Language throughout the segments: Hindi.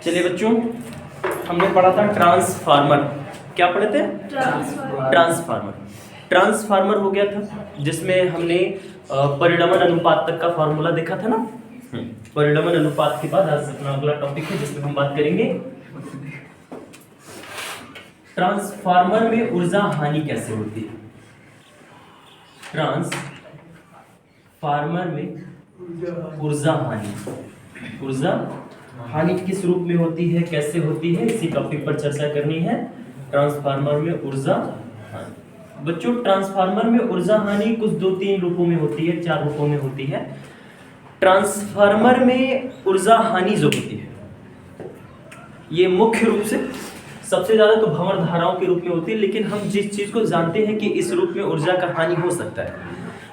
चलिए बच्चों, हमने पढ़ा था ट्रांसफार्मर। क्या पढ़े थे? ट्रांसफार्मर। ट्रांसफार्मर हो गया था जिसमें हमने परिणमन अनुपात तक का फॉर्मूला देखा था ना। परिणमन अनुपात के बाद आज अपना अगला टॉपिक है जिसमें हम बात करेंगे ट्रांसफार्मर में ऊर्जा हानि कैसे होती है। ट्रांसफार्मर में ऊर्जा हानि किस रूप में होती है, कैसे होती है, इसी टॉपिक पर चर्चा करनी है। ट्रांसफार्मर में ऊर्जा हानि। बच्चों, ट्रांसफार्मर में ऊर्जा हानि कुछ 2-3 रूपों में होती है, 4 रूपों में होती है। ट्रांसफार्मर में ऊर्जा हानि जो होती है ये मुख्य रूप से सबसे ज्यादा तो भंवर धाराओं के रूप में होती है, लेकिन हम जिस चीज को जानते हैं कि इस रूप में ऊर्जा का हानि हो सकता है,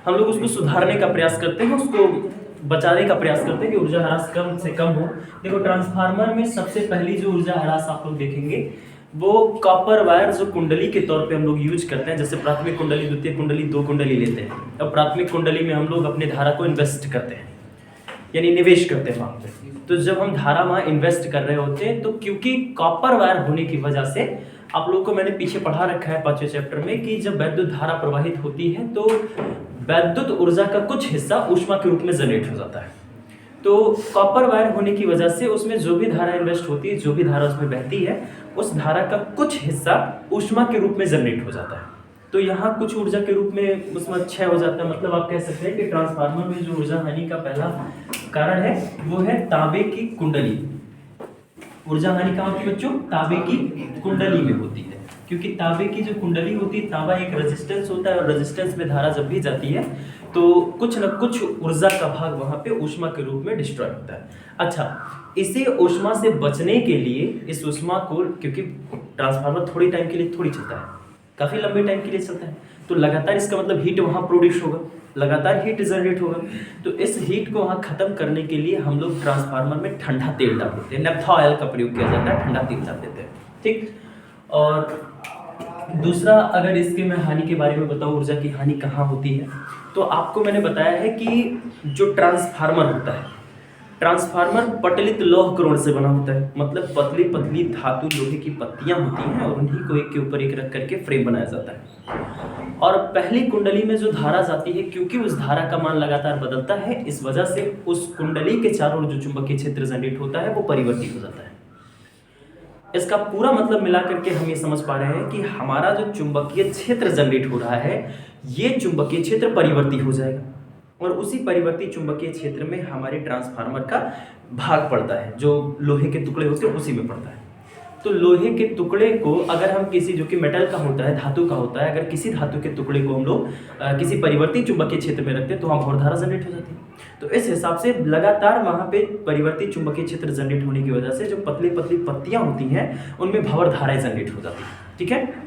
हम लोग उसको सुधारने का प्रयास करते हैं, उसको बचाने का प्रयास करते हैं कि ऊर्जा ह्रास कम से कम हो। देखो, ट्रांसफार्मर में सबसे पहली जो ऊर्जा ह्रास आप लोग देखेंगे वो कॉपर वायर जो कुंडली के तौर पे हम लोग यूज करते हैं। जैसे प्राथमिक कुंडली, द्वितीय कुंडली, 2 कुंडली लेते हैं। अब प्राथमिक कुंडली में हम लोग अपने धारा को इन्वेस्ट करते हैं, यानी निवेश करते हैं वहां पे। तो जब हम धारा वहां इन्वेस्ट कर रहे होते हैं तो क्योंकि कॉपर वायर होने की वजह से, आप लोगों को मैंने पीछे पढ़ा रखा है 5वें चैप्टर में कि जब वैद्युत धारा प्रवाहित होती है तो वैद्युत ऊर्जा का कुछ हिस्सा ऊष्मा के रूप में जनरेट हो जाता है। तो कॉपर वायर होने की वजह से उसमें जो भी धारा इन्वेस्ट होती है, जो भी धारा उसमें बहती है, उस धारा का कुछ हिस्सा ऊष्मा के रूप में जनरेट हो जाता है। तो यहाँ कुछ ऊर्जा के रूप में उसमें क्षय हो जाता है। मतलब आप कह सकते हैं कि ट्रांसफार्मर में जो ऊर्जा हानि का पहला कारण है वो है तांबे की कुंडली। ऊर्जा हानि कहाँ होती है बच्चों? तांबे की कुंडली में होती है, क्योंकि तांबे की जो कुंडली होती है, तांबा एक रेजिस्टेंस होता है और रेजिस्टेंस में धारा जब भी जाती है तो कुछ न कुछ ऊर्जा का भाग वहां पे ऊष्मा के रूप में डिस्ट्रॉय होता है। अच्छा, इसे ऊष्मा से बचने के लिए इस ऊष्मा को, क्योंकि ट्रांसफार्मर थोड़ी टाइम के लिए थोड़ी चलता है, काफी लंबे टाइम के लिए चलता है, तो लगातार इसका मतलब हीट वहां प्रोड्यूस होगा, लगातार हीट जनरेट होगा। तो इस हीट को वहां खत्म करने के लिए हम लोग ट्रांसफार्मर में ठंडा तेल डाल देते हैं, नेफ्था ऑयल का प्रयोग किया जाता है, ठंडा तेल डाल देते हैं। ठीक। और दूसरा, अगर इसके मैं हानि के बारे में बताऊं, ऊर्जा की हानि कहाँ होती है, तो आपको मैंने बताया है कि जो ट्रांसफार्मर होता है, ट्रांसफार्मर पटलित लौह करोड़ से बना होता है। मतलब पतली पतली धातु लोहे की पत्तियां होती हैं और उन्हीं को एक के ऊपर एक रख करके फ्रेम बनाया जाता है। और पहली कुंडली में जो धारा जाती है, क्योंकि उस धारा का मान लगातार बदलता है, इस वजह से उस कुंडली के चारों ओर जो चुंबकीय क्षेत्र जनरेट होता है वो परिवर्तित हो जाता है। इसका पूरा मतलब मिला करके हम ये समझ पा रहे हैं कि हमारा जो चुंबकीय क्षेत्र जनरेट हो रहा है, ये चुंबकीय क्षेत्र परिवर्ती हो जाएगा और उसी परिवर्ती चुंबकीय क्षेत्र में हमारे ट्रांसफार्मर का भाग पड़ता है, जो लोहे के टुकड़े होते हैं उसी में पड़ता है। तो लोहे के टुकड़े को अगर हम किसी, जो कि मेटल का होता है, धातु का होता है, अगर किसी धातु के टुकड़े को हम लोग किसी परिवर्ती चुंबकीय क्षेत्र में रखते हैं तो वहाँ भंवर धारा जनरेट हो जाती है। तो इस हिसाब से लगातार वहाँ पे परिवर्ती चुंबकीय क्षेत्र जनरेट होने की वजह से जो पतली पतली पत्तियां होती हैं उनमें भंवर धाराएं जनरेट हो जाती है। ठीक है।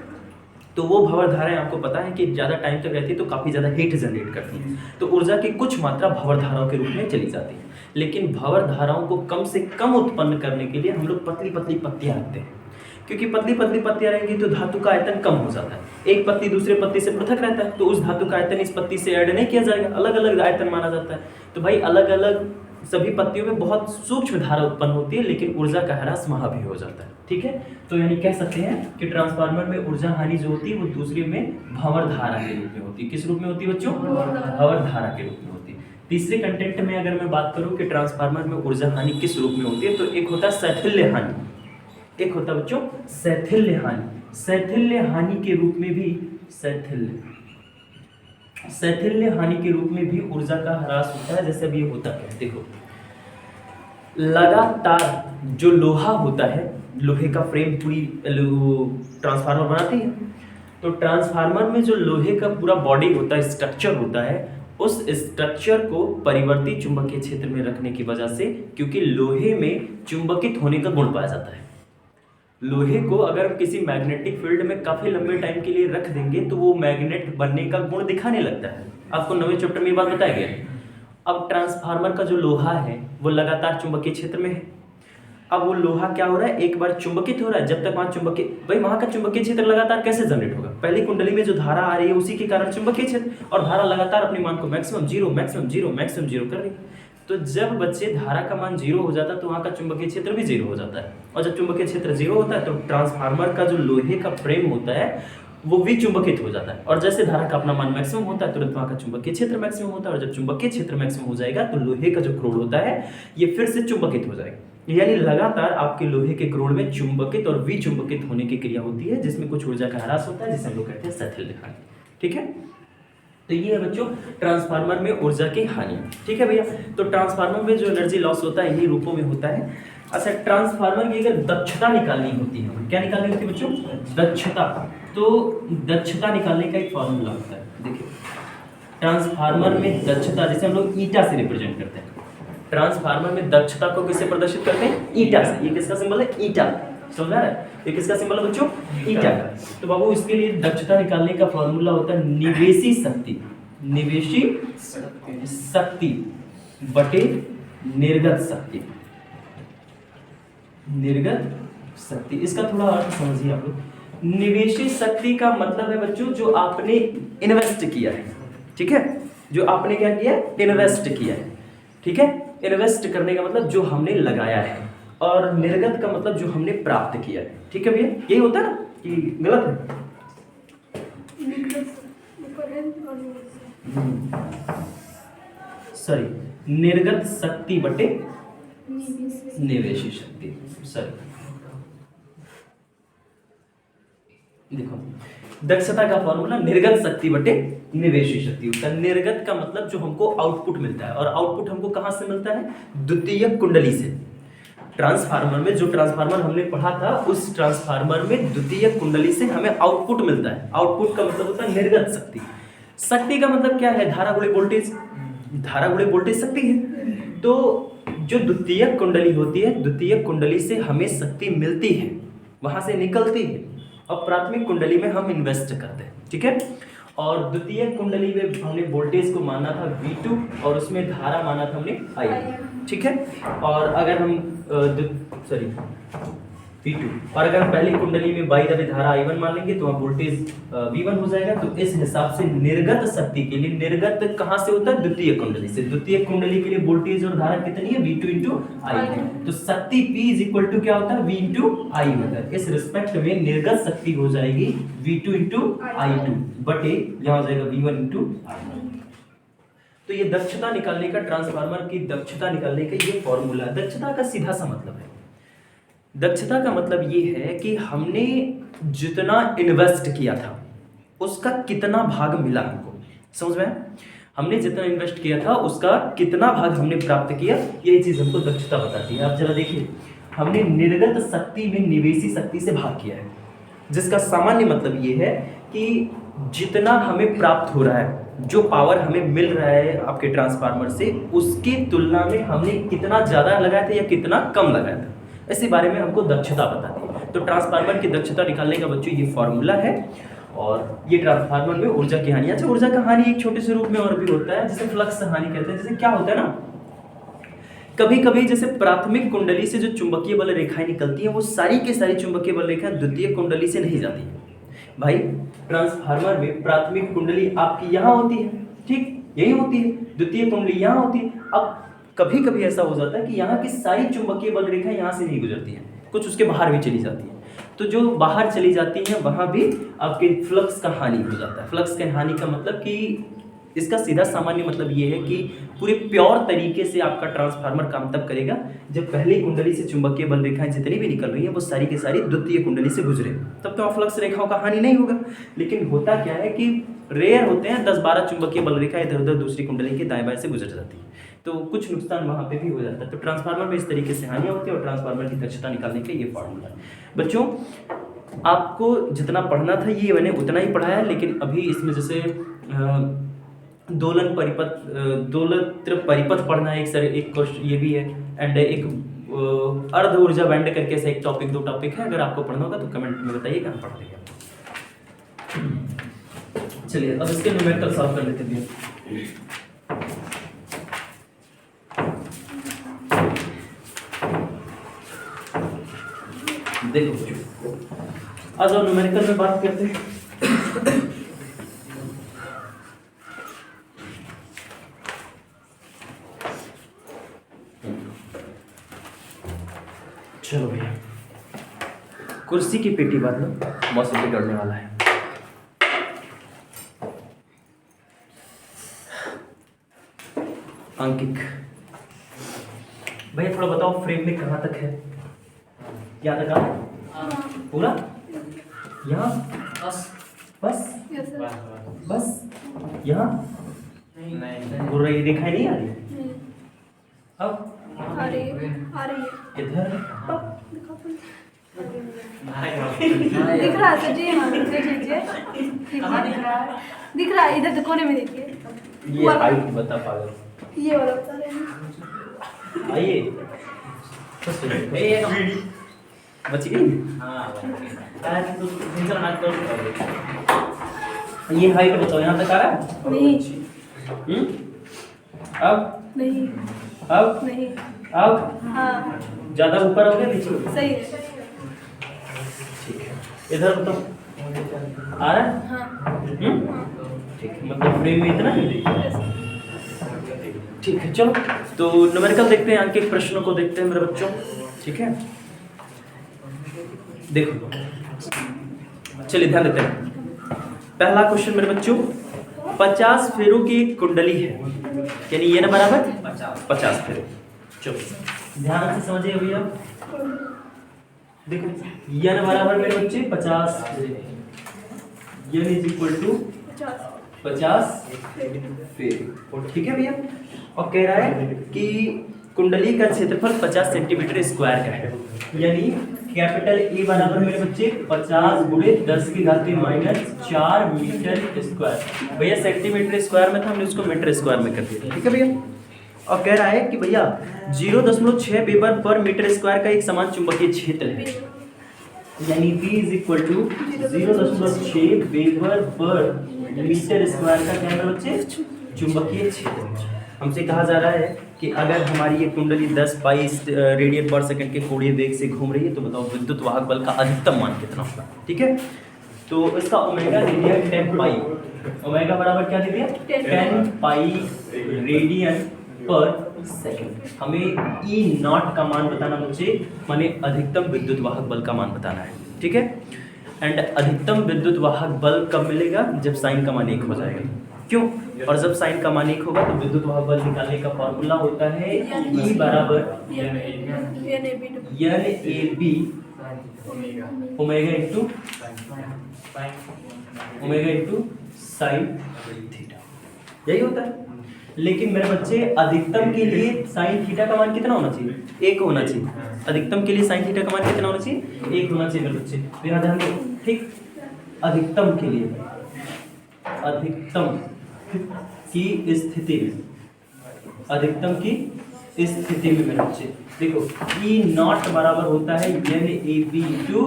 तो वो भंवर धाराएं आपको पता है कि ज़्यादा टाइम तक रहती है तो काफ़ी ज़्यादा हीट जनरेट करती है, तो ऊर्जा की कुछ मात्रा भंवर धाराओं के रूप में चली जाती है। लेकिन भंवर धाराओं को कम से कम उत्पन्न करने के लिए हम लोग पतली पतली पत्तियां रखते हैं, क्योंकि पतली पतली पत्तियां रहेंगी तो धातु का आयतन कम हो जाता है। एक पत्ती दूसरे पत्ती से पृथक रहता है तो उस धातु का आयतन इस पत्ती से ऐड नहीं किया जाएगा, अलग अलग आयतन माना जाता है। तो भाई अलग अलग सभी पत्तियों में बहुत सूक्ष्म धारा उत्पन्न होती है, लेकिन ऊर्जा का ह्रास वहां भी हो जाता है। ठीक है। तो यानी कह सकते हैं कि ट्रांसफार्मर में ऊर्जा हानि जो होती है वो दूसरे में भंवर धारा के रूप में होती है। किस रूप में होती है बच्चों? भंवर धारा के रूप में होती है। तीसरे कंटेंट में अगर मैं बात करूं कि ट्रांसफार्मर में ऊर्जा हानि किस रूप में होती है, तो एक होता है शैथिल्य हानि, एक होता है बच्चों शैथिल्य हानि। शैथिल्य हानि के रूप में भी शैथिल्य हानि के रूप में भी ऊर्जा का ह्रास होता है। जैसे अभी होता है, देखो, लगातार जो लोहा होता है, लोहे का फ्रेम पूरी ट्रांसफार्मर बनाती है, तो ट्रांसफार्मर में जो लोहे का पूरा बॉडी होता है, स्ट्रक्चर होता है, उस स्ट्रक्चर को परिवर्ती चुंबकीय क्षेत्र में रखने की वजह से, क्योंकि लोहे में चुंबकित होने का गुण पाया जाता है, लोहे को अगर हम किसी मैग्नेटिक फील्ड में काफी लंबे टाइम के लिए रख देंगे तो वो मैग्नेट बनने का गुण दिखाने लगता है। आपको 9वें चैप्टर में ये बात बताया गया। अब ट्रांसफार्मर का जो लोहा है वो लगातार चुंबकीय क्षेत्र में है। अब वो लोहा क्या हो रहा है, एक बार चुंबकित हो रहा है, जब तक वहां चुंबकीय, भाई वहां का चुंबकीय क्षेत्र लगातार कैसे जनरेट होगा? पहली कुंडली में जो धारा आ रही है उसी के कारण चुंबकीय क्षेत्र, और धारा लगातार अपने मान को मैक्सिमम जीरो कर रही है। तो जब बच्चे धारा का मान 0 हो जाता है तो वहाँ का चुंबकीय क्षेत्र भी 0 हो जाता है, और जब चुंबकीय क्षेत्र 0 होता है तो ट्रांसफार्मर का जो लोहे का फ्रेम होता है वो विचुंबकित हो जाता है, और जैसे धारा का अपना मान मैक्सिमम होता है तुरंत वहाँ का चुंबकीय क्षेत्र मैक्सिमम होता है, और जब चुंबकीय क्षेत्र मैक्सिमम हो जाएगा तो लोहे का जो क्रोड होता है ये फिर से चुंबकित हो जाएगा। यानी लगातार आपके लोहे के क्रोड में चुंबकित और विचुंबकित होने की क्रिया होती है, जिसमें कुछ ऊर्जा का ह्रास होता है, जिसे हम लोग कहते हैं स्थैतिक हानि। ठीक है, तो ये है बच्चों ट्रांसफार्मर में ऊर्जा की हानि। ठीक है भैया, तो ट्रांसफार्मर में जो एनर्जी लॉस होता है इन्हीं रूपों में होता है। अच्छा, ट्रांसफार्मर की अगर दक्षता निकालनी होती है, क्या निकालनी होती है बच्चों? दक्षता। तो दक्षता निकालने का एक फॉर्मूला होता है, देखिए ट्रांसफार्मर में दक्षता, जिसे हम लोग ईटा से रिप्रेजेंट करते हैं। ट्रांसफार्मर में दक्षता को किससे प्रदर्शित करते हैं? ईटा से। ये किसका सिंबल है? ईटा। समझा है? ये किसका सिंबल है बच्चों? ईटा का। तो बाबू इसके लिए दक्षता निकालने का फॉर्मूला होता है निवेशी शक्ति, निवेशी शक्ति बटे निर्गत शक्ति, निर्गत शक्ति। इसका थोड़ा अर्थ समझिए आप लोग। निवेशी शक्ति का मतलब है बच्चों जो आपने इन्वेस्ट किया है। ठीक है, जो आपने क्या किया? इन्वेस्ट किया है। ठीक है, इन्वेस्ट करने का मतलब जो हमने लगाया है, और निर्गत का मतलब जो हमने प्राप्त किया है। ठीक है भैया, यही होता है ना कि गलत है? सॉरी, निर्गत शक्ति बटे निवेशी शक्ति। सॉरी, देखो दक्षता का फॉर्मूला निर्गत शक्ति बटे निवेशी शक्ति होता है। निर्गत का मतलब जो हमको आउटपुट मिलता है, और आउटपुट हमको कहां से मिलता है? द्वितीयक कुंडली से। ट्रांसफार्मर में जो ट्रांसफार्मर हमने पढ़ा था उस ट्रांसफार्मर में द्वितीयक कुंडली से हमें आउटपुट मिलता है। आउटपुट का मतलब होता है निर्गत शक्ति। शक्ति का मतलब क्या है? धारा गुणे वोल्टेज। धारा गुणे वोल्टेज शक्ति है। तो जो द्वितीयक कुंडली होती है, द्वितीयक कुंडली से हमें शक्ति मिलती है, वहां से निकलती है, और प्राथमिक कुंडली में हम इन्वेस्ट करते हैं। ठीक है, और द्वितीय कुंडली में हमने वोल्टेज को माना था V2 और उसमें धारा माना था हमने I। ठीक है, और अगर हम V2, और अगर हम पहली कुंडली में बाई द वे धारा I1 मान लेंगे तो वहाँ वोल्टेज V1 हो जाएगा। तो इस हिसाब से निर्गत शक्ति के लिए, निर्गत कहाँ से होता है? द्वितीय कुंडली से। द्वितीय कुंडली के लिए वोल्टेज और धारा कितनी है? V2 into I। तो शक्ति P इज इक्वल टू क्या होता है? V इंटू I होता है। इस रिस्पेक्ट में निर्गत शक्ति हो जाएगी V2 इंटू I2 बटे यहाँ हो जाएगा V1 इंटू I। तो ये दक्षता निकालने का, ट्रांसफार्मर की दक्षता निकालने का ये फॉर्मूला। दक्षता का सीधा सा मतलब है, दक्षता का मतलब ये है कि हमने जितना इन्वेस्ट किया था उसका कितना भाग मिला हमको। समझ में? हमने जितना इन्वेस्ट किया था उसका कितना भाग हमने प्राप्त किया, यही चीज हमको दक्षता बताती है। आप जरा देखिए, हमने निर्गत शक्ति में निवेशी शक्ति से भाग किया है, जिसका सामान्य मतलब ये है कि जितना हमें प्राप्त हो रहा है, जो पावर हमें मिल रहा है आपके ट्रांसफार्मर से, उसकी तुलना में हमने कितना ज्यादा लगाया था या कितना कम लगाया था, इसी बारे में हमको दक्षता बताती है। तो ट्रांसफार्मर की दक्षता निकालने का बच्चों ये फॉर्मूला है, और ये ट्रांसफार्मर में ऊर्जा की हानि। अच्छा, ऊर्जा का हानि एक छोटे से रूप में और भी होता है, जिसे फ्लक्स हानि कहते हैं। जैसे क्या होता है ना, कभी कभी जैसे प्राथमिक कुंडली से जो चुंबकीय बल रेखाएं निकलती हैं वो सारी की सारी चुंबकीय बल रेखाएं द्वितीय कुंडली से नहीं जाती है। भाई ट्रांसफार्मर में प्राथमिक कुंडली आपकी यहाँ होती है, ठीक यही होती है, द्वितीय कुंडली यहाँ होती है। अब कभी कभी ऐसा हो जाता है कि यहाँ की सारी चुंबकीय बल रेखाएं यहाँ से नहीं गुजरती हैं, कुछ उसके बाहर भी चली जाती हैं। तो जो बाहर चली जाती हैं वहां भी आपके फ्लक्स का हानि हो जाता है। फ्लक्स के हानि का मतलब कि इसका सीधा सामान्य मतलब ये है कि पूरे प्योर तरीके से आपका ट्रांसफार्मर काम तब करेगा जब पहली कुंडली से चुंबकीय बल रेखाएं जितनी भी निकल रही हैं वो सारी की सारी द्वितीय कुंडली से गुजरे, तब तो फ्लक्स रेखाओं का हानि नहीं होगा। लेकिन होता क्या है कि रेयर होते हैं, 10-12 चुंबकीय बल रेखा इधर उधर दूसरी कुंडली के दाएं बाएं से गुजर जाती है, तो कुछ नुकसान वहां पे भी हो जाता है। तो ट्रांसफार्मर में इस तरीके से हानियां होती है, और ट्रांसफार्मर की दक्षता निकालने का ये फॉर्मूला है। बच्चों आपको जितना पढ़ना था ये मैंने उतना ही पढ़ाया, लेकिन अभी इसमें जैसे दोलन परिपथ, दोलत्र परिपथ पढ़ना है, एक क्वेश्चन ये भी है, एंड एक अर्ध ऊर्जा बैंड करके से एक टॉपिक, 2 टॉपिक है। अगर आपको पढ़ना होगा तो कमेंट में बताइए, कहाँ पढ़ लेंगे। चलिए अब इसके न्यूमेरिकल सॉल्व कर लेते हैं। देखो आज हम न्यूमेरिकल में बात करते हैं। चलो भैया, कुर्सी की पेटी बांध लो, मौसम भी डरने वाला है। अंकित भैया थोड़ा बताओ, फ्रेम में कहाँ तक है? यहाँ तक आ पूरा? यहाँ बस बस यहाँ बोल रही, दिखाई नहीं आ रही? अब आ रही है। इधर दिख रहा है सर जी? हाँ देख लीजिए, दिख रहा है इधर तो कोने में देखिए। ये हाइट बता पागल, ये वाला बता रहे हैं। आइए बच गई। ये हाइट बताओ, यहाँ तक आ रहा है? नहीं अब नहीं अब नहीं। अब हाँ ज्यादा ऊपर हो गया नीचे? सही है। ठीक है, इधर बताओ आ रहा है? हाँ ठीक है, मतलब फ्रेम में इतना ही। ठीक है, चलो तो न्यूमेरिकल देखते हैं, अंक के प्रश्नों को देखते हैं मेरे बच्चों। ठीक है, देखो चलिए ध्यान देते हैं। पहला क्वेश्चन मेरे बच्चों, 50 फेरों की एक कुंडली है, यानी ये ना बराबर 50 फेरों। चलो ध्यान से समझिए भैया, देखो यन बराबर मेरे बच्चे 50, यन इज इक्वल टू 50 फेरे। ठीक है भैया, और कह रहा है कि कुंडली का क्षेत्रफल 50 सेंटीमीटर स्क्वायर का है, यानी कैपिटल ए बराबर मेरे बच्चे 50 गुणे 10 की घात -4 मीटर स्क्वायर। भैया सेंटीमीटर स्क्वायर में था, हमने उसको मीटर स्क्वायर में कर दिया। ठीक है भैया, और कह रहा है कि भैया 0.6 वेबर पर मीटर स्क्वायर का एक समान चुंबकीय क्षेत्र है, यानी V is equal to 0.6 weber per metre square का क्या है बच्चे? चुंबकीय क्षेत्र। हमसे कहा जा रहा है कि अगर हमारी ये कुंडली 10 पाई रेडियन पर सेकंड के कोणीय वेग से घूम रही है, तो बताओ विद्युत वाहक बल का अधिकतम मान कितना होगा? ठीक है, तो इसका ओमेगा दे दिया 10 पाई, ओमेगा बराबर क्या दे दिया? 10 पाई रेडियन पर सेकंड। हमें ई नॉट का मान बताना मुझे, माने अधिकतम विद्युत वाहक बल का मान बताना है। ठीक है, एंड अधिकतम विद्युत वाहक बल कब मिलेगा? जब साइन का मान 1 हो जाएगा। क्यों? और जब साइन का मान 1 होगा तो विद्युत वाहक बल निकालने का फॉर्मूला होता है E बराबर N A B omega into sine theta, यही होता है। लेकिन मेरे बच्चे अधिकतम के लिए साइन थीटा का मान कितना होना चाहिए? 1 होना चाहिए। अधिकतम के लिए साइन थीटा का मान कितना होना चाहिए? 1 होना चाहिए मेरे बच्चे, ध्यान दो। ठीक, अधिकतम के लिए, अधिकतम की स्थिति में, अधिकतम की स्थिति में मेरे बच्चे देखो ई नॉट बराबर होता है N A B into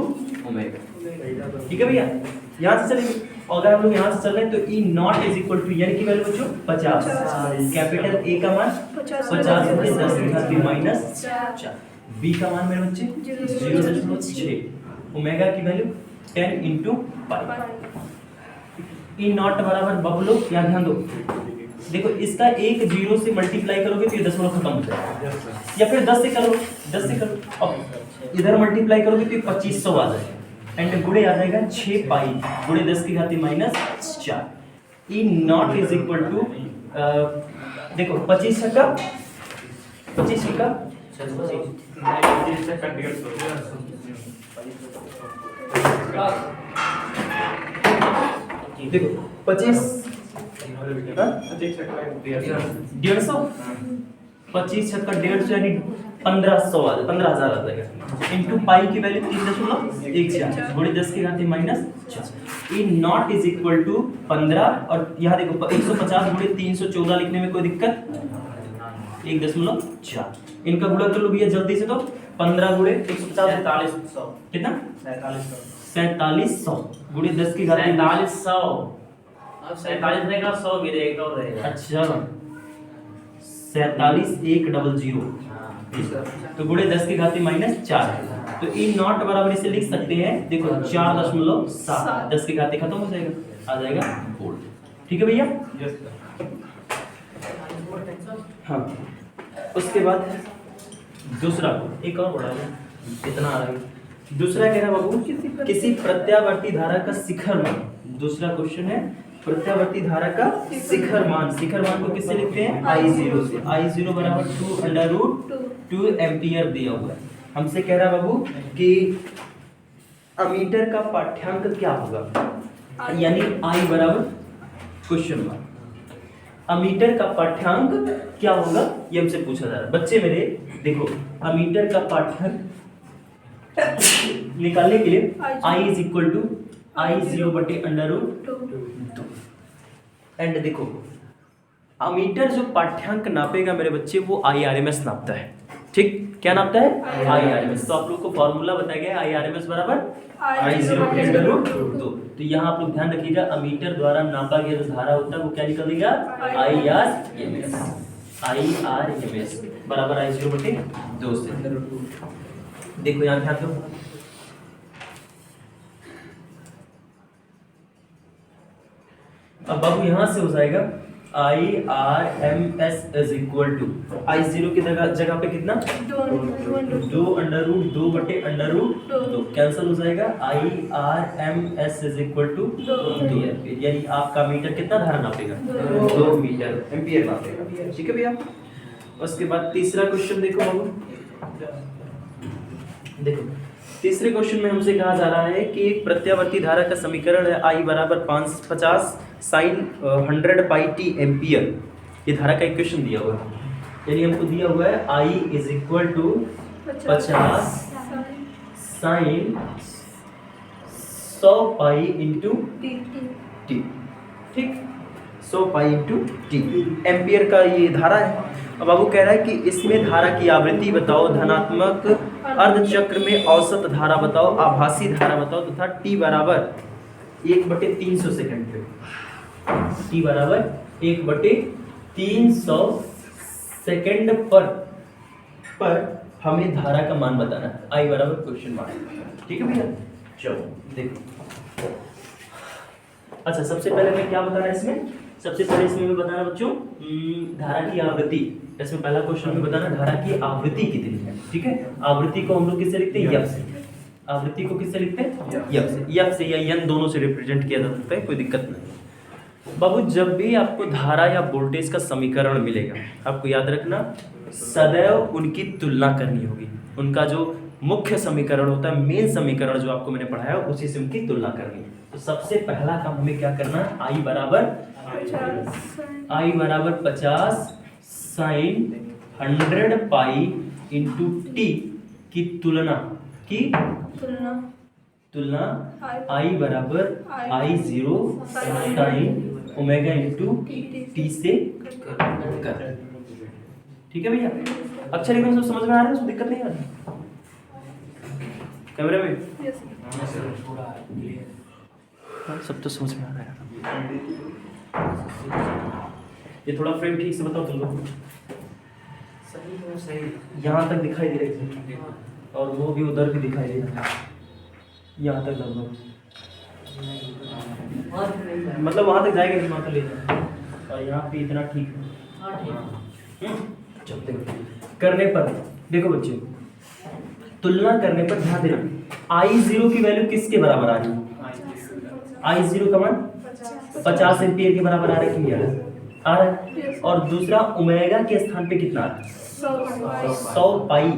omega. ठीक है भैया, यहाँ से चलेंगे, और अगर हम लोग यहाँ से चल रहे हैं तो ई नॉट इज इक्वल टू यानी कि वैल्यू बच्चों 50, कैपिटल ए का मान 50 गुणे 10 की घात -4, बी का मान मेरे बच्चे 0.6, ओमेगा की value 10 into pi. E not बराबर बबलो, यहाँ ध्यान दो, देखो इसका एक 0 से मल्टीप्लाई करोगे तो ये दशमलव खत्म हो जाएगा, या फिर 10 से करो, 10 से करो, और इधर मल्टीप्लाई करोगे तो ये 2500 आ जाएगा, एंड गुणे आ जाएगा 6 पाई गुणे 10 की घात -4। ई नॉट इज इक्वल टू देखो 25 छक्का 25 छक्का देखो 25 150, 25 छक्का 150 यानी 15,000 आ जाएगा, इंटू पाई की वैल्यू 3.14 गुणे 10 की घात -4। ई नॉट इज इक्वल टू 15, और यहाँ देखो 150 गुणे 314 लिखने में कोई दिक्कत? 1.4, इनका गुणा कर लो भैया जल्दी से, तो 15 गुणे 150 4300 कितना? 4700 गुणे 10 की घात 4700। अब 47 रहेगा 100 भी रहेगा और रहेगा। अच्छा 47100, तो गुणे 10 की घात -4, तो ई नॉट बराबर इसे लिख सकते हैं, देखो 4.7, 10 की घात खत्म हो जाएगा, आ जाएगा वोल्ट। ठीक है भैया, हाँ। उसके बाद दूसरा एक और बढ़ा इतना आ रहा है। दूसरा कह रहा है बाबू किसी प्रत्यावर्ती धारा का शिखर मान। दूसरा क्वेश्चन है प्रत्यावर्ती धारा का शिखर मान। शिखर मान को किससे लिखते हैं? I0 से। I0 बराबर 2√2 एम्पियर दिया हुआ है। हमसे कह रहा है बाबू कि अमीटर का पाठ्यांक क्या होगा, यानी I बराबर क्वेश्चन मार्क अमीटर का पाठ्यांक क्या होगा ये हमसे पूछा जा रहा है। बच्चे मेरे देखो, अमीटर का पाठ्यांक निकालने के लिए I is equal to I0 बटे √2। एंड देखो अमीटर जो पाठ्यांक नापेगा मेरे बच्चे वो IRMS नापता है। ठीक, क्या नापता है? IRMS। तो आप लोग को फॉर्मूला बताया गया IRMS बराबर I0 बटे √2। तो यहाँ आप लोग ध्यान रखिएगा, अमीटर द्वारा नापा गया जो धारा होता है वो क्या निकल देगा? IRMS बराबर I0 बटे 2 से। देखो यहाँ ध्यान दो, अब बाबू यहाँ से हो जाएगा IRMS is equal to I0 की जगह पे कितना? 2√2 बटे √2 कैंसिल हो जाएगा। IRMS इज इक्वल टू 2 यानी आपका मीटर कितना धारा नापेगा? 2 मीटर एम्पियर नापेगा। ठीक है भैया। उसके बाद तीसरा क्वेश्चन देखो बाबू, देखो तीसरे क्वेश्चन में हमसे कहा जा रहा है कि एक प्रत्यावर्ती धारा का समीकरण है I बराबर 50 साइन 100 पाई टी एम्पियर। ये धारा का इक्वेशन दिया हुआ है, यानी हमको दिया हुआ है I is equal to 50 sine 100 pi into t. ठीक, 100 पाई इंटू टी एम्पियर का ये धारा है। अब बाबू कह रहा है कि इसमें धारा की आवृत्ति बताओ, धनात्मक अर्धचक्र में औसत धारा बताओ, आभासी धारा बताओ तथा टी बराबर 1/300 सेकंड पे। टी बराबर 1/300 सेकंड पर हमें धारा का मान बताना है। आई बराबर क्वेश्चन मार्क। ठीक है भैया, चलो देखो। अच्छा, सबसे पहले मैं क्या बताना है इसमें? सबसे पहले इसमें मैं बताना बच्चों धारा की आवृत्ति। इसमें पहला क्वेश्चन में बताना धारा की आवृत्ति कितनी है। ठीक है, आवृत्ति को हम लोग किससे लिखते हैं? यफ से। आवृत्ति को किससे लिखते हैं? यफ से। यफ से या यन दोनों से रिप्रेजेंट किया जा सकता है, कोई दिक्कत नहीं। बाबू जब भी आपको धारा या वोल्टेज का समीकरण मिलेगा, आपको याद रखना सदैव उनकी तुलना करनी होगी। उनका जो मुख्य समीकरण होता है, मेन समीकरण जो आपको मैंने पढ़ाया उसी से उनकी तुलना करनी है। तो सबसे पहला काम हमें क्या करना है? I बराबर 50 साइन 100 पाई इंटू टी की तुलना I बराबर I0 sine omega into T से कर। ठीक है भैया, अक्षर एकदम सब समझ में आ रहा है, उसमें दिक्कत नहीं आ रही कैमरे में? सब तो समझ में आ रहा है। ये थोड़ा फ्रेम ठीक से बताओ तुम लोग। सही यहाँ तक दिखाई दे रही है और वो भी उधर भी दिखाई दे रहा है, यहाँ तक लगभग, मतलब वहाँ तक जाएगा नहीं, वहाँ तक ले जाए। और यहाँ पे इतना ठीक है। चलते करने पर देखो बच्चों, तुलना करने पर ध्यान देना I0 की वैल्यू किसके बराबर आ रही है? I0 का मान 50 एम्पियर के बराबर आ रहा है कि आ रहा है। और दूसरा ओमेगा के स्थान पे कितना आ रहा है? 100 पाई।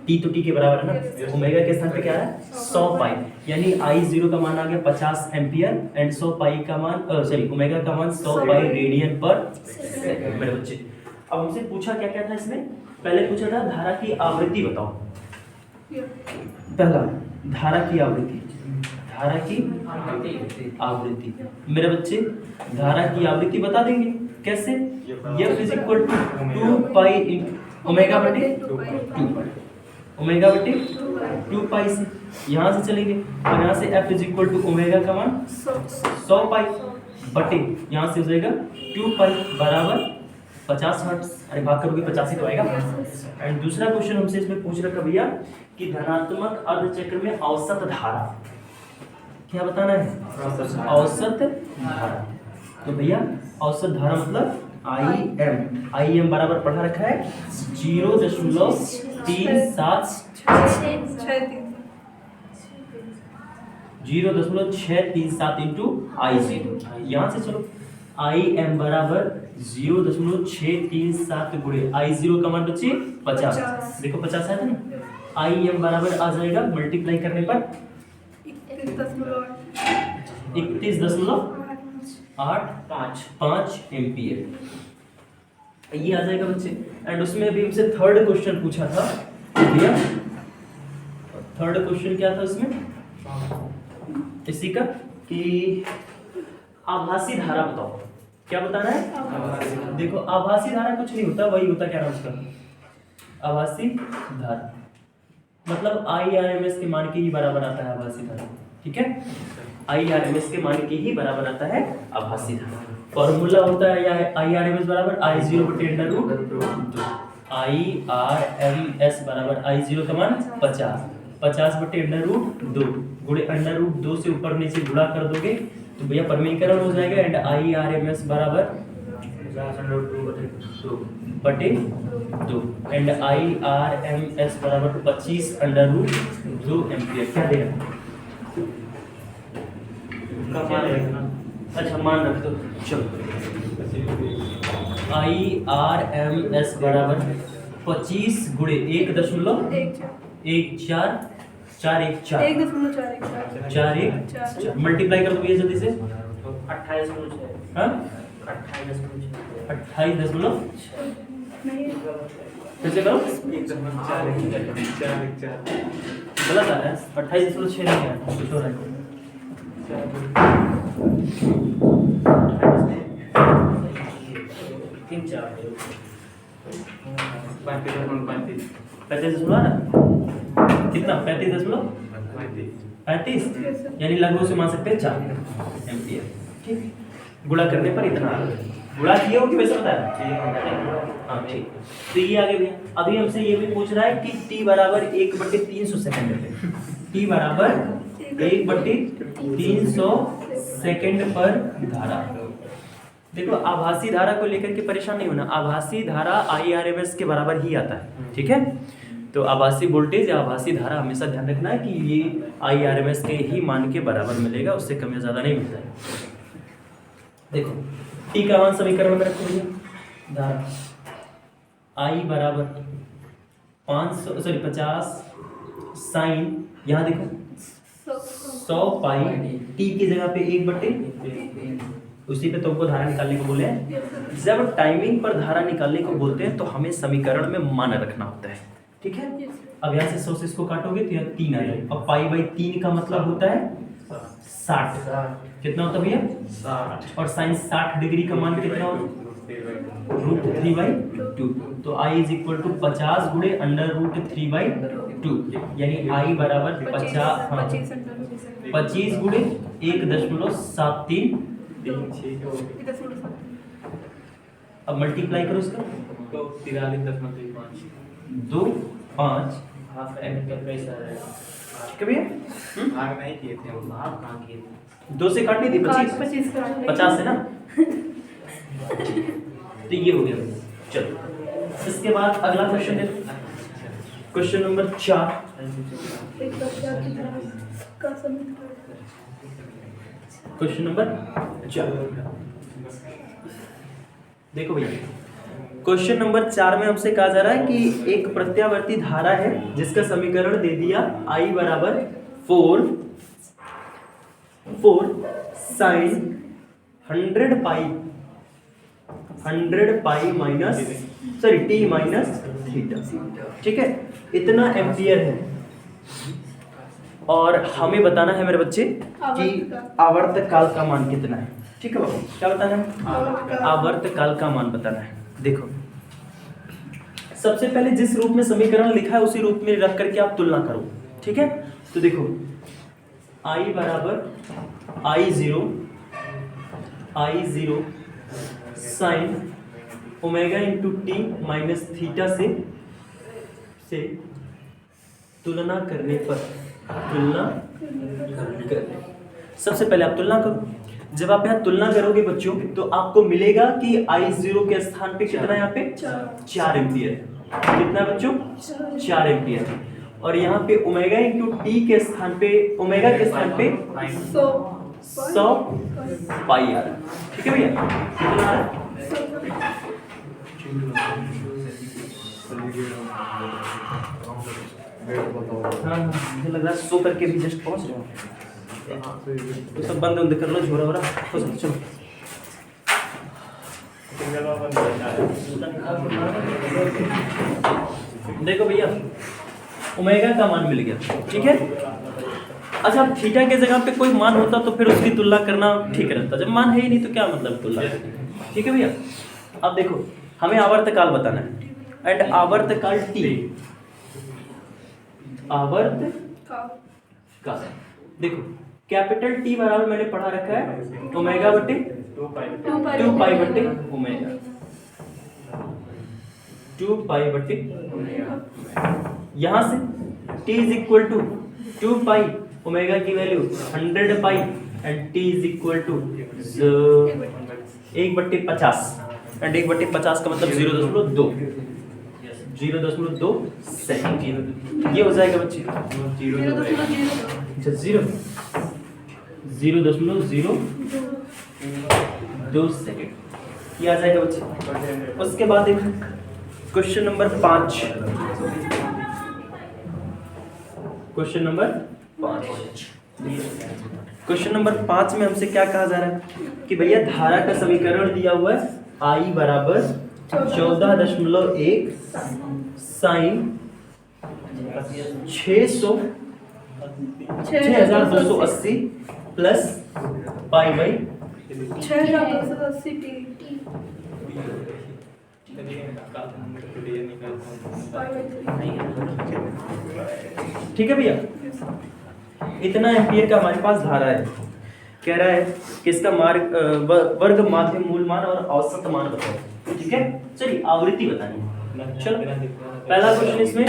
टी तो टी के बराबर है ना, ओमेगा के स्थान पे क्या है? 100 पाई। यानी I0 का मान आ गया 50 एम्पियर एंड 100 पाई का मान ओमेगा का मान 100 पाई रेडियन पर सेकंड। मेरे बच्चे अब हमसे पूछा क्या क्या था इसमें? पहले पूछा था धारा की आवृत्ति बताओ। पहला धारा की आवृत्ति, धारा की आवृत्ति मेरे बच्चे धारा की आवृत्ति बता देंगे कैसे? F is equal to 2 pi omega बटे 2 पाई से यहाँ से चलेंगे और यहाँ से F is equal to omega का मान 100 पाई बटे यहाँ से हो जाएगा 2 पाई बराबर 50 हर्ट्ज। अरे भाग करोगे 50 ही तो आएगा। एंड दूसरा क्वेश्चन हमसे इसमें पूछ रखा भैया कि धनात्मक अर्धचक्र में औसत धारा क्या बताना है? औसत धारा। तो भैया औसत धारा मतलब I m बराबर पढ़ा रखा है 0.376 0.637 इंटू I0। यहाँ से चलो IM बराबर 0.637 गुणे I0 का मान बच्चे 50। देखो 50 आया था ना, IM बराबर आ जाएगा मल्टीप्लाई करने पर 31.85 एम्पियर, ये आ जाएगा बच्चे। एंड उसमें अभी हमसे थर्ड क्वेश्चन पूछा था भैया, थर्ड क्वेश्चन क्या था उसमें इसी का कि आभासी धारा बताओ, क्या बताना है? देखो आभासी धारा कुछ नहीं होता, वही होता क्या नाम उसका, आभासी धारा मतलब IRMS के मान के ही बराबर आता है आभासी धारा। ठीक है, IRMS के मान के ही बराबर आता है आभासी धारा। फॉर्मूला होता है IRMS बराबर I0 बटे अंडर रूट 2। IRMS बराबर I0 का मान 50 बटे अंडर रूट 2 गुणे अंडर रूट 2 से ऊपर नीचे गुणा कर दोगे तो भैया परमीकरण हो जाएगा। एंड IRMS बराबर 50/2 बटे 2 एंड IRMS बराबर 25 अंडर रूट 2 एम्पियर। क्या देगा? अच्छा मान रख दो। चलो IRMS बराबर 25 गुणे 1.14 मल्टीप्लाई कर दो भैया जल्दी से। 28.6 कैसे करो? गलत आ रहा है, 28.6 नहीं है, कुछ और है। कितना 35 यानी लगभग से मान सकते हैं 4 एम्पियर। ठीक, गुणा करने पर इतना गुणा किए हो कि वैसे बताया? हाँ ठीक। तो ये आगे भैया अभी हमसे ये भी पूछ रहा है कि T बराबर 1/300 सेकंड पे, T बराबर 1/300 सेकंड पर धारा। देखो आभासी धारा को लेकर के परेशान नहीं होना, आभासी धारा IRMS के बराबर ही आता है। ठीक है, तो आभासी वोल्टेज या आभासी धारा हमेशा ध्यान रखना है कि ये IRMS के ही मान के बराबर मिलेगा, उससे कम या ज़्यादा नहीं मिलता है। देखो T का मान समीकरण में रखो भैया, धारा I बराबर 50 साइन, यहाँ देखो 100 पाई T की जगह पे 1/, उसी पे तुमको धारा निकालने को बोले हैं। जब टाइमिंग पर धारा निकालने को बोलते हैं तो हमें समीकरण में मान रखना होता है। ठीक है, अब यहाँ से 100 से इसको काटोगे तो यहाँ 3 आ जाएगा और पाई/3 का मतलब होता है 60। कितना होता है भैया? 60। और साइन 60 डिग्री का मान कितना होता है? √3/2। तो I = 50 गुणे √3/2 यानी I बराबर 25 गुणे 1.73। अब मल्टीप्लाई करो इसका तो 43.25 हाफ एम्पियर कैसा रहेगा? ठीक है भैया, भाग नहीं किए थे हम, भाग कहां किए थे? 2 से काटनी थी 25 से ना। तो ये हो गया। चलो इसके बाद अगला क्वेश्चन देखो, क्वेश्चन नंबर 4। क्वेश्चन नंबर 4 देखो भैया, क्वेश्चन नंबर 4 में हमसे कहा जा रहा है कि एक प्रत्यावर्ती धारा है जिसका समीकरण दे दिया I बराबर 4 साइन 100 पाई T माइनस थीटा। ठीक है, इतना एम्पियर है और हमें बताना है मेरे बच्चे कि आवर्तकाल का मान कितना है। ठीक है बाबू, क्या बताना है? आवर्तकाल का मान बताना है। देखो सबसे पहले जिस रूप में समीकरण लिखा है उसी रूप में रख करके आप तुलना करो। ठीक है, तो देखो I बराबर I0 sine omega into T minus theta से तुलना करने पर सबसे पहले आप तुलना करो। जब आप यहाँ तुलना करोगे बच्चों तो आपको मिलेगा कि I0 के स्थान पे कितना, यहाँ पे 4 एम्पियर। कितना बच्चों? 4 एम्पियर। और यहाँ पे ओमेगा इंटू टी के स्थान पे ओमेगा के स्थान पे 100 पाई आ रहा है। ठीक है भैया, कितना आ रहा है? हाँ मुझे लग रहा है 100 करके भी जस्ट पहुंच रहे हो। तो सब बंद कर लो, झोरा वोरा हो सकता। चलो देखो भैया, ओमेगा का मान मिल गया। ठीक है, अच्छा थीटा के जगह पे कोई मान होता तो फिर उसकी तुलना करना ठीक रहता, जब मान है ही नहीं तो क्या मतलब तुलना करने। ठीक है भैया, अब देखो हमें आवर्तकाल बताना है एंड आवर्तकाल टी, आवर्त काल। देखो कैपिटल टी बराबर मैंने पढ़ा रखा है ओमेगा बटे 2 पाई बटे ओमेगा, 2 पाई बटे यहाँ से t is equal to 2 pi omega की value 100 pi and t is equal to 1/50 and 1/50 का मतलब 0.2 सेकंड। ये हो जाएगा बच्चे 0.02 सेकंड, ये आ जाएगा बच्चे। उसके बाद देखो क्वेश्चन नंबर 5, क्वेश्चन नंबर 5 में हमसे क्या कहा जा रहा है कि भैया धारा का समीकरण दिया हुआ है I बराबर 14.1 साइन 6280 प्लस पाई बाई 6280 ठीक है भैया, इतना एम्पियर का हमारे पास धारा है। कह रहा है कि इसका मार्ग वर्ग माध्य मूल मान और औसत मान बताओ। ठीक है, चलिए आवृत्ति बतानी है। चलो पहला क्वेश्चन इसमें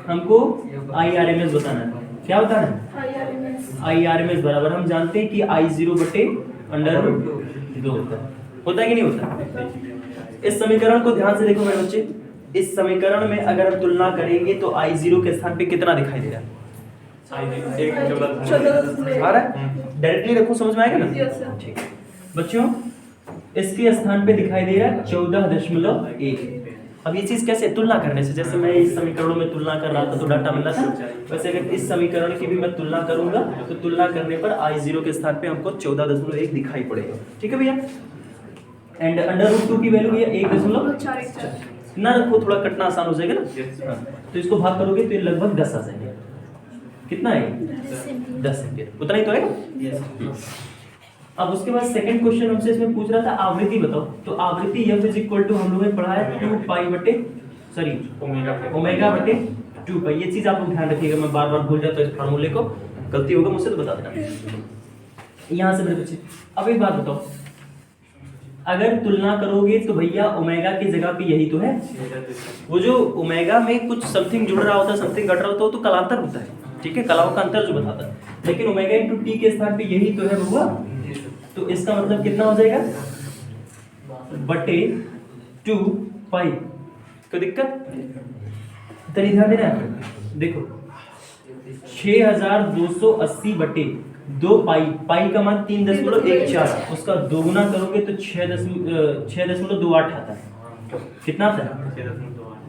हमको IRMS बताना है। क्या बताना है? IRMS बराबर हम जानते हैं कि I0 बटे √2 होता है कि नहीं होता। इस समीकरण को ध्यान से देखो मेरे बच्चे, इस समीकरण में अगर हम तुलना करेंगे तो I0 के स्थान पे कितना दिखाई दे रहा है? आ रहा है? डायरेक्टली रखो, समझ में आएगा ना। ठीक है बच्चों, इसके स्थान पे दिखाई दे रहा है 14.1। अब ये चीज कैसे तुलना करने से, जैसे मैं इस समीकरणों में तुलना कर रहा था तो डाटा मिल रहा था, वैसे अगर इस समीकरण की भी मैं तुलना करूंगा तो तुलना करने पर I0 के स्थान पे हमको 14.1 दिखाई पड़ेगा। ठीक है भैया, एंड √2 की वैल्यू ये 1.4 ना रखो, थोड़ा कटना आसान हो जाएगा ना। हाँ, तो इसको भाग करोगे तो ये लगभग 10 आ जाएंगे। कितना है? 10 एम्पियर, उतना ही तो है। अब उसके बाद सेकंड क्वेश्चन हमसे इसमें पूछ रहा था आवृत्ति बताओ। तो आवृत्ति F इज इक्वल टू हम लोगों ने पढ़ा है 2 पाई बटे ओमेगा बटे 2 पाई। ये चीज आप लोग ध्यान रखिएगा, मैं बार बार भूल जाता हूँ इस फार्मूले को, गलती होगा मुझसे तो बता देना। यहाँ से मेरे बच्चे अब एक बात बताओ, अगर तुलना करोगे तो भैया ओमेगा की जगह पे यही तो है। वो जो ओमेगा में कुछ समथिंग जुड़ रहा होता है, समथिंग घट रहा होता है, तो कलांतर होता है। ठीक है, कलाओं का अंतर जो बताता है, लेकिन ओमेगा इंटू टी के स्थान पे यही तो है बबुआ। तो इसका मतलब कितना हो जाएगा? बटे 2 पाई। कोई दिक्कत? तरी ध्यान देना है। देखो 6280 बटे 2 पाई, पाई का मान 3.14, उसका दोगुना करोगे तो 6.28 आता है। कितना आता है?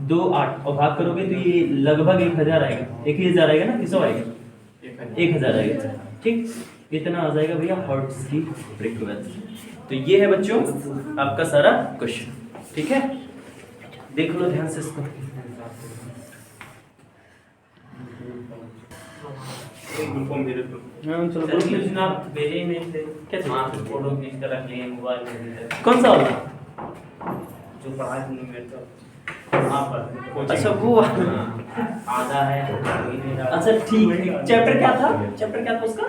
28 और भाग करोगे तो ये लगभग 1000 आएगा। 1000 आएगा ना, किसो आएगा? 1000 आएगा। ठीक, इतना आ जाएगा भैया हर्ट्ज की फ्रीक्वेंसी। तो ये है बच्चों आपका सारा क्वेश्चन। ठीक है, देख लो ध्यान से इसको। चलो क्वेश्चन आप भेजे ही नहीं थे, कैसे? फोटो खींच कर रख लिए मोबाइल में। कौन सा वाला? जो पढ़ा है मेरे तो अच्छा वो आधा है। अच्छा ठीक है, चैप्टर क्या था? चैप्टर क्या था उसका?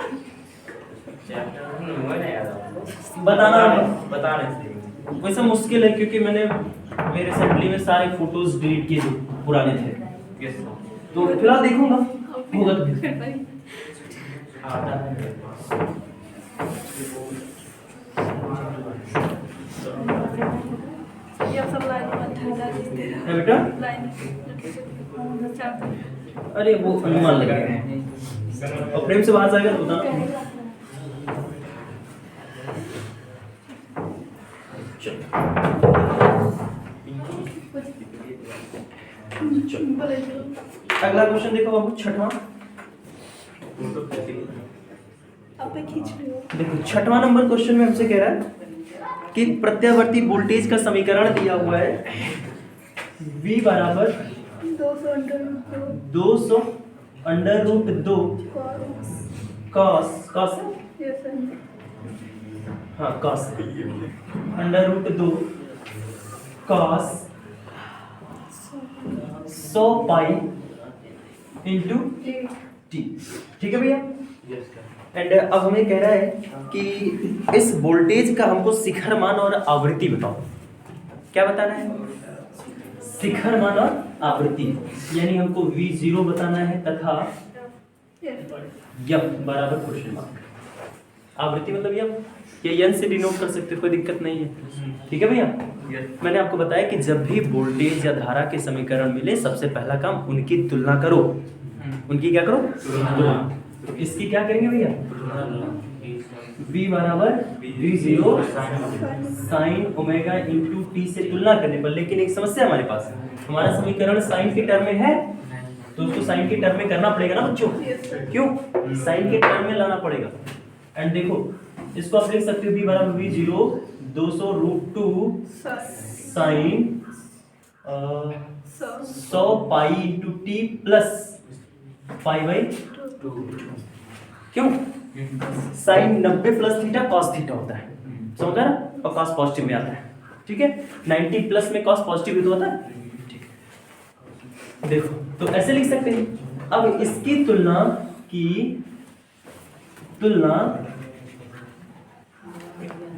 बताना वैसे मुश्किल है क्योंकि मैंने मेरे असेंबली में सारे फोटोज डिलीट किए जो पुराने थे, तो फिलहाल देखूंगा होगा तो ये सब लाइन में था बेटा। लाइन अरे वो अनुमान लगाएंगे और प्रेम से बाहर जाएगा तो बताना। अगला क्वेश्चन देखो बाबू, छठवां। देखो छठवां नंबर क्वेश्चन में हमसे कह रहा है कि प्रत्यावर्ती वोल्टेज का समीकरण दिया हुआ है V बराबर 200 अंडर रूट 2 कॉस हाँ cos under root 2 cos 100 pi into t. ठीक है भैया। एंड अब हमें कह रहा है कि इस वोल्टेज का हमको शिखर मान और आवृत्ति बताओ। क्या बताना है? शिखर मान और आवृत्ति, यानी हमको V0 बताना है तथा यफ बराबर क्वेश्चन मार्क। आवृत्ति मतलब यफ या n से डिनोट कर सकते हो, कोई दिक्कत नहीं है। ठीक है भैया। मैंने आपको बताया कि जब भी वोल्टेज या धारा के समीकरण मिले सबसे पहला काम उनकी तुलना करो। उनकी क्या करो? तुलना। इसकी क्या करेंगे भैया? V बराबर V0 sine omega into T से तुलना करने पर, लेकिन एक समस्या हमारे पास है, हमारा समीकरण साइन के टर्म में है तो उसको साइन के टर्म में करना पड़ेगा ना बच्चों। क्यों? साइन के टर्म में लाना पड़ेगा। एंड देखो इसको आप लिख सकते हो V बराबर V0 200 root 2 sine 100 pi into t plus pi by 2। क्यों? Sine 90 plus theta cos theta होता है, समझा ना? और कॉस पॉजिटिव में आता है। ठीक है, 90 प्लस में कॉस पॉजिटिव भी तो होता है। ठीक है, देखो तो ऐसे लिख सकते हैं। अब इसकी तुलना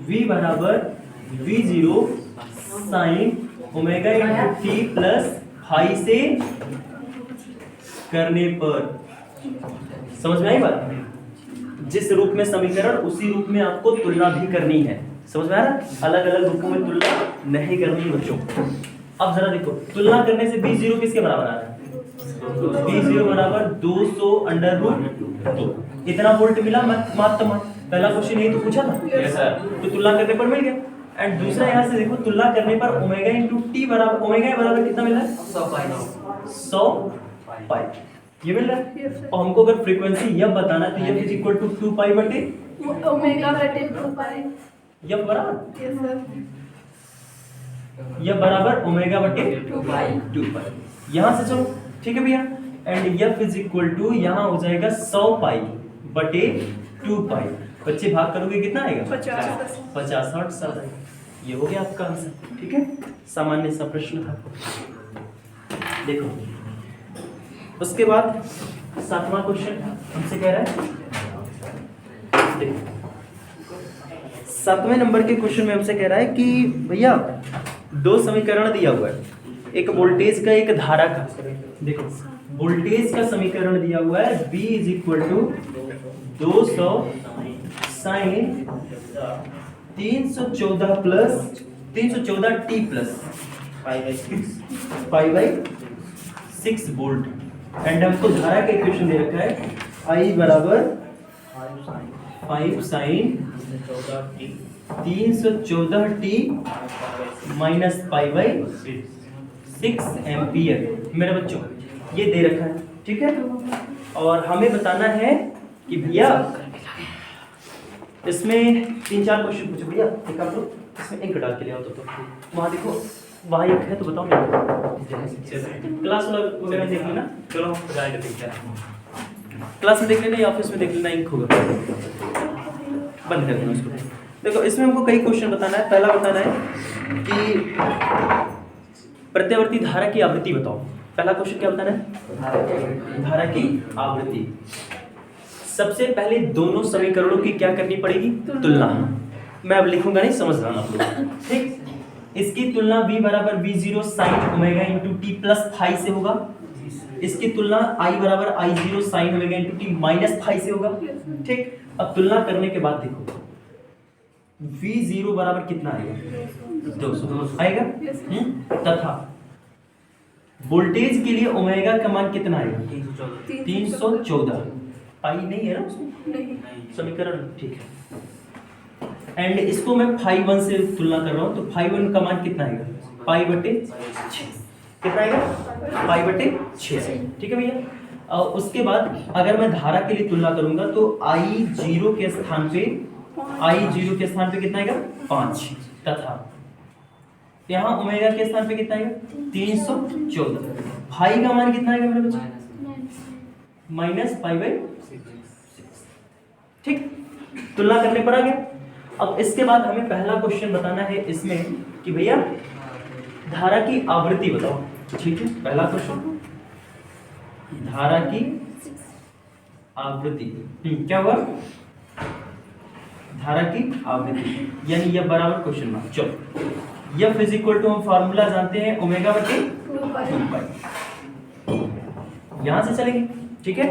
V बराबर V0 sine omega into t plus phi से करने पर, समझ में आई बात? जिस रूप में समीकरण उसी रूप में आपको तुलना भी करनी है। समझ में आ रहा? अलग अलग रूपों में तुलना नहीं करनी है बच्चों। अब जरा देखो तुलना करने से B0 किसके बराबर आ रहा है? B0 बराबर 200 अंडर रूट 2। इतना वोल्ट मिला मात्र। पहला क्वेश्चन यही तो पूछा था। Yes sir. तो तुलना करने पर मिल गया। एंड दूसरा यहाँ से देखो तुलना करने पर ओमेगा इंटू टी बराबर, ओमेगा बराबर कितना मिला है? 100 पाई। ये मिल रहा है। और हमको अगर फ्रीक्वेंसी यह बताना है तो यह इज इक्वल टू 2 पाई बटे ओमेगा बटे 2 पाई। यह बराबर, यस सर, यह बराबर ओमेगा बटे 2 पाई। 2 पाई। यहाँ से चलो ठीक है भैया। एंड यह इज इक्वल टू यहाँ हो जाएगा 100 पाई बटे 2 पाई। बच्चे भाग करोगे कितना आएगा? 50 60 साल आएगा। ये हो गया आपका आंसर। ठीक है, सामान्य सा प्रश्न था। देखो उसके बाद 7वां क्वेश्चन हमसे कह रहा है, देखो 7वें नंबर के क्वेश्चन में हमसे कह रहा है कि भैया दो समीकरण दिया हुआ है, एक वोल्टेज का एक धारा का। देखो वोल्टेज का समीकरण दिया हुआ है V is equal to 200 sine 314 plus 314 t plus 5/6 volt. And हमको धारा का इक्वेशन दे रखा है I बराबर 5 साइन 314 टी माइनस 5/6 एम्पियर। मेरे बच्चों ये दे रखा है, ठीक है। और हमें बताना है कि भैया इसमें 3-4 क्वेश्चन पूछो भैया। एक आप लोग इसमें इंक डाल के ले आओ तो वहाँ देखो, वहाँ एक है तो बताओ मेरे क्लास वगैरह देख लेना। चलो हम जाएगा देखते हैं, क्लास में देख लेना या ऑफिस में देख लेना, इंक होगा बंद कर देना उसको। देखो इसमें हमको कई क्वेश्चन बताना है। पहला बताना है कि प्रत्यावर्ती धारा की आवृत्ति बताओ। पहला क्वेश्चन क्या बताना है? धारा की आवृत्ति। सबसे पहले दोनों समीकरणों की क्या करनी पड़ेगी? तुलना। मैं अब लिखूंगा नहीं, समझ रहा आप लोग, ठीक। इसकी तुलना V बराबर V0 sine omega into t plus phi से होगा। इसकी तुलना I बराबर I0 sine omega into t minus phi से होगा, ठीक। अब तुलना करने के बाद देखो V0 बराबर कितना आएगा? 200 आएगा। तथा वोल्टेज के लिए ओमेगा का मान कितना आएगा? 314 314। पाई नहीं है ना उसमें नहीं। समीकरण, ठीक है। एंड इसको मैं फाई 1 से तुलना कर रहा हूँ, तो फाई 1 का मान कितना आएगा? पाई बटे 6। कितना आएगा? पाई बटे 6। ठीक है भैया। और उसके बाद अगर मैं धारा के लिए तुलना करूंगा तो आई जीरो के स्थान पे कितना आएगा? 5, तथा यहाँ ओमेगा के स्थान पे कितना आएगा? 314। फाई का मान कितना आएगा मेरे बच्चे? Minus pi by 6। ठीक, तुलना करने पर आ गया। अब इसके बाद हमें पहला क्वेश्चन बताना है इसमें कि भैया धारा की आवृत्ति बताओ। ठीक है, पहला क्वेश्चन धारा की आवृत्ति। क्या हुआ? धारा की आवृत्ति यानी यह बराबर क्वेश्चन मार्क। चलो यफ इज इक्वल टू हम फार्मूला जानते हैं ओमेगा बटे 2 पाई। यहां से चलेंगे, ठीक है,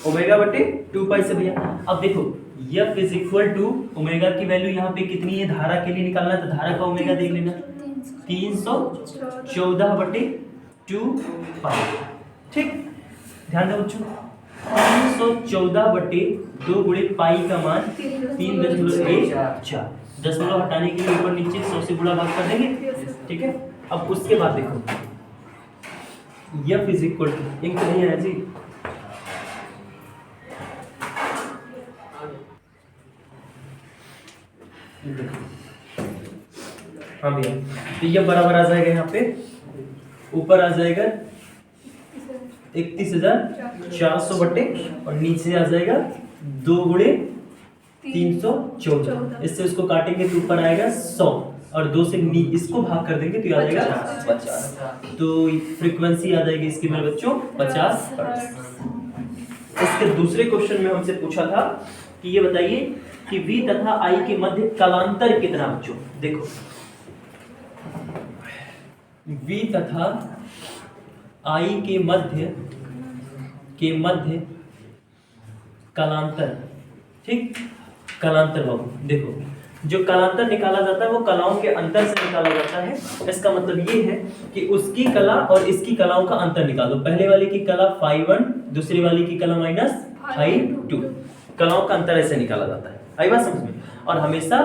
ओमेगा बटे 2 पाई से भैया। अब देखो F is equal to omega की वैल्यू यहाँ पे कितनी है धारा के लिए निकालना है, तो धारा का ओमेगा देख लेना 314 बटे 2 पाई। ठीक, ध्यान दो बच्चों, 314 बटे 2 गुणे पाई का मान 3.14। दशमलव हटाने के लिए ऊपर नीचे 100 से गुणा भाग कर देंगे। ठीक है, अब उसके बाद देखो F is equal to ink नहीं है जी, हाँ भैया, तो ये बराबर आ जाएगा यहाँ पे, ऊपर आ जाएगा 31,400 बटे और नीचे आ जाएगा 2 गुणे 314। इससे इसको काटेंगे तो ऊपर आएगा 100 और 2 से इसको भाग कर देंगे तो आ जाएगा 50। तो फ्रीक्वेंसी आ जाएगी इसकी मेरे बच्चों 50 हर्ट्ज। इसके दूसरे क्वेश्चन में हमसे पूछा था कि ये बताइए कि V तथा I के मध्य कलांतर कितना बच्चों। देखो V तथा I के मध्य कलांतर, ठीक, कलांतर बाबू देखो, जो कलांतर निकाला जाता है वो कलाओं के अंतर से निकाला जाता है। इसका मतलब ये है कि उसकी कला और इसकी कलाओं का अंतर निकालो। पहले वाली की कला φ1, दूसरी वाली की कला माइनस φ2। कलाओं का अंतर ऐसे निकाला जाता है। आई बात समझ में? और हमेशा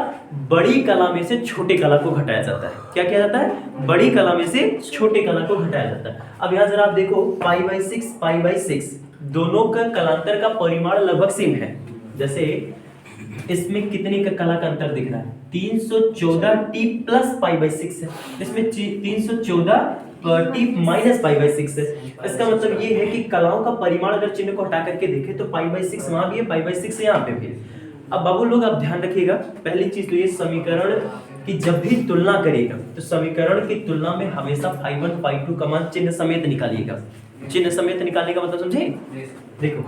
बड़ी कला में से छोटे कला को घटाया जाता है। क्या किया जाता है? बड़ी कला में से छोटे कला को घटाया जाता है। अब यहाँ जरा आप देखो π/6 दोनों का कलांतर का परिमाण लगभग सेम है। जैसे इसमें कितने का कला का अंतर दिख रहा है? 314t प्लस π/6 है, इसमें 314t माइनस π/6 है। इसका मतलब ये है कि कलाओं का परिमाण अगर चिन्ह को हटा करके देखें तो π/6 वहां भी है, π/6 यहाँ पे भी है। अब बाबू लोग आप ध्यान रखिएगा, पहली चीज तो ये समीकरण की जब भी तुलना करेगा तो समीकरण की तुलना में हमेशा φ1 φ2 का मान चिन्ह समेत निकालिएगा। चिन्ह समेत निकालने का मतलब समझे? देखो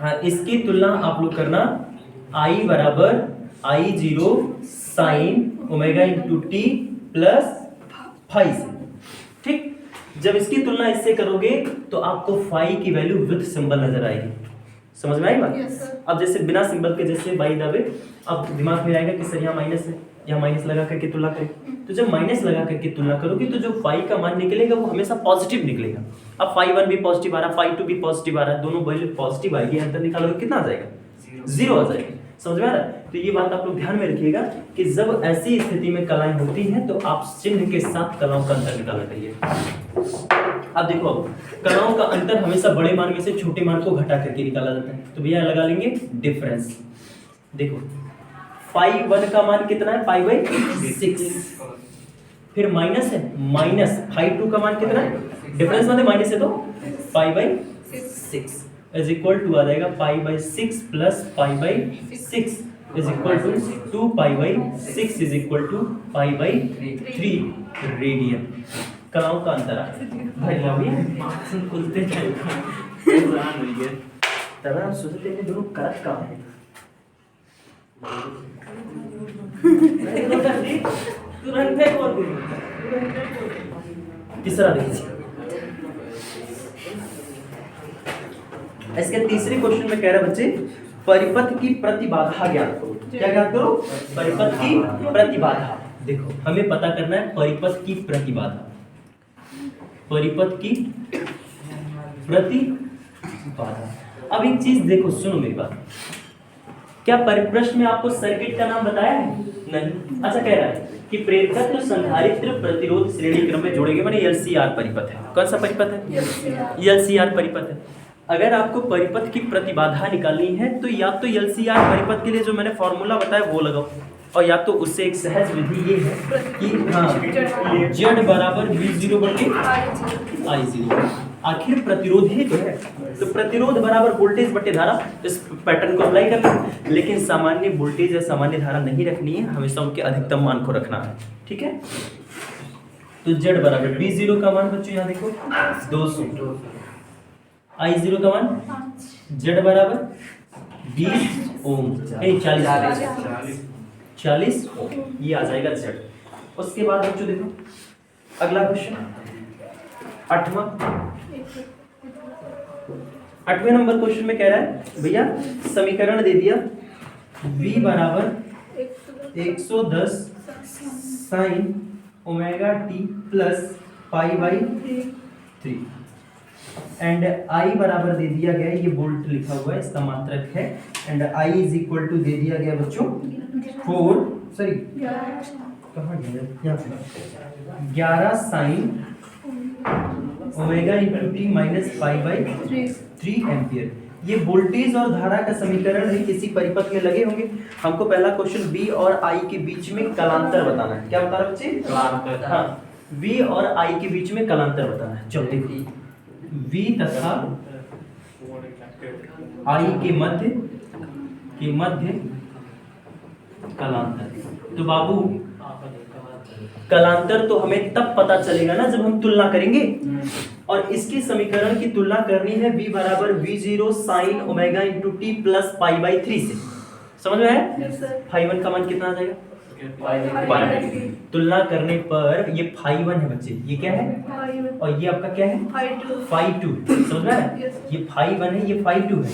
हाँ, इसकी तुलना आप लोग करना I बराबर I0 sine omega into t plus phi से। ठीक, जब इसकी तुलना इससे करोगे तो आपको फाई की वैल्यू विद सिंबल नजर आएगी। समझ में आई बात? yes, अब जैसे बिना सिंबल के जैसे बाई दावे, अब दिमाग में आएगा कि सर यहाँ माइनस है, यहाँ माइनस लगा करके तुलना करें। तो जब माइनस लगा करके तुलना करोगे तो जो फाई का मान निकलेगा वो हमेशा पॉजिटिव निकलेगा। अब φ1 भी पॉजिटिव आ रहा है, φ2 भी पॉजिटिव आ रहा है, दोनों वैल्यू पॉजिटिव आएगी, अंतर निकालोगे कितना आ जाएगा? 0 आ जाएगी। समझ में आ रहा है? तो ये बात आप लोग ध्यान में रखिएगा कि जब ऐसी स्थिति में कलाएं होती हैं तो आप चिन्ह के साथ कलाओं का अंतर निकाला करिए। अब देखो, अब कलाओं का अंतर हमेशा बड़े मान में से छोटे मान को घटा करके निकाला जाता है। तो भैया लगा लेंगे डिफरेंस। देखो φ1 का मान कितना है? π/6। फिर माइनस है, माइनस φ2 का मान कितना है? डिफरेंस मतलब माइनस है तो π/6 इज इक्वल टू आ जाएगा π/6 plus π/6 is equal to 2π/6 is equal to π/3 radian. कलाओं का अंतर आ भाई मार्क्स खुलते जाएगा तब हम सोचते हैं दोनों करत काम है। तीसरा देखिए, इसके तीसरे क्वेश्चन में कह रहा है बच्चे परिपथ की प्रतिबाधा ज्ञात करो। क्या ज्ञात करो? परिपथ की प्रतिबाधा। देखो हमें पता करना है परिपथ की प्रतिबाधा। परिपथ की प्रतिबाधा। अब एक चीज देखो, सुनो मेरी बात, क्या परिपृष्ठ में आपको सर्किट का नाम बताया है? नहीं। अच्छा, कह रहा है कि प्रेरकत्व संधारित्र प्रतिरोध श्रेणी क्रम में जोड़े गए, माने एलसीआर परिपथ है। कौन सा परिपथ है? एलसीआर परिपथ है। अगर आपको परिपथ की प्रतिबाधा निकालनी है तो या तो एलसीआर परिपथ के लिए जो मैंने फॉर्मूला बताया वो लगाओ, और या तो उससे एक सहज विधि ये है कि हाँ, Z बराबर V0 बटे I0। आखिर प्रतिरोध ही तो है, तो प्रतिरोध बराबर वोल्टेज बटे धारा, इस पैटर्न को अप्लाई कर लो। लेकिन सामान्य वोल्टेज या सामान्य धारा नहीं रखनी है, हमेशा उनके अधिकतम मान को रखना है। ठीक है, तो Z बराबर V0 का मान बच्चों यहाँ देखो 200, I0 का मान Z बराबर 20 ओम, 40 ओम, ये आ जाएगा Z। उसके बाद बच्चों देखो अगला क्वेश्चन, 8वें नंबर क्वेश्चन में कह रहा है भैया समीकरण दे दिया V बराबर 110 sine omega T plus pi by 3 and I बराबर दे दिया गया, ये वोल्ट लिखा हुआ है, इसका मात्रक है, and I is equal to दे दिया गया बच्चों 11 sine omega into t minus pi by 3 ampere. ये वोल्टेज और धारा का समीकरण है, किसी परिपथ में लगे होंगे। हमको पहला क्वेश्चन V और I के बीच में कलांतर बताना है। क्या बताना बच्चे? कलांतर। हाँ, V और I के बीच में कलांतर बताना है। चलो देखो, V तथा I के मध्य कलांतर। तो बाबू कलांतर तो हमें तब पता चलेगा ना जब हम तुलना करेंगे, और इसके समीकरण की तुलना करनी है V बराबर V0 sine omega into t plus pi by 3 से। समझ में है? फाई 1 का मान कितना आ जाएगा? तुलना करने पर ये फाई 1 है बच्चे, ये क्या है और ये आपका क्या है? फाई 2। समझ में है? ये फाई 1 है, ये फाई 2 है।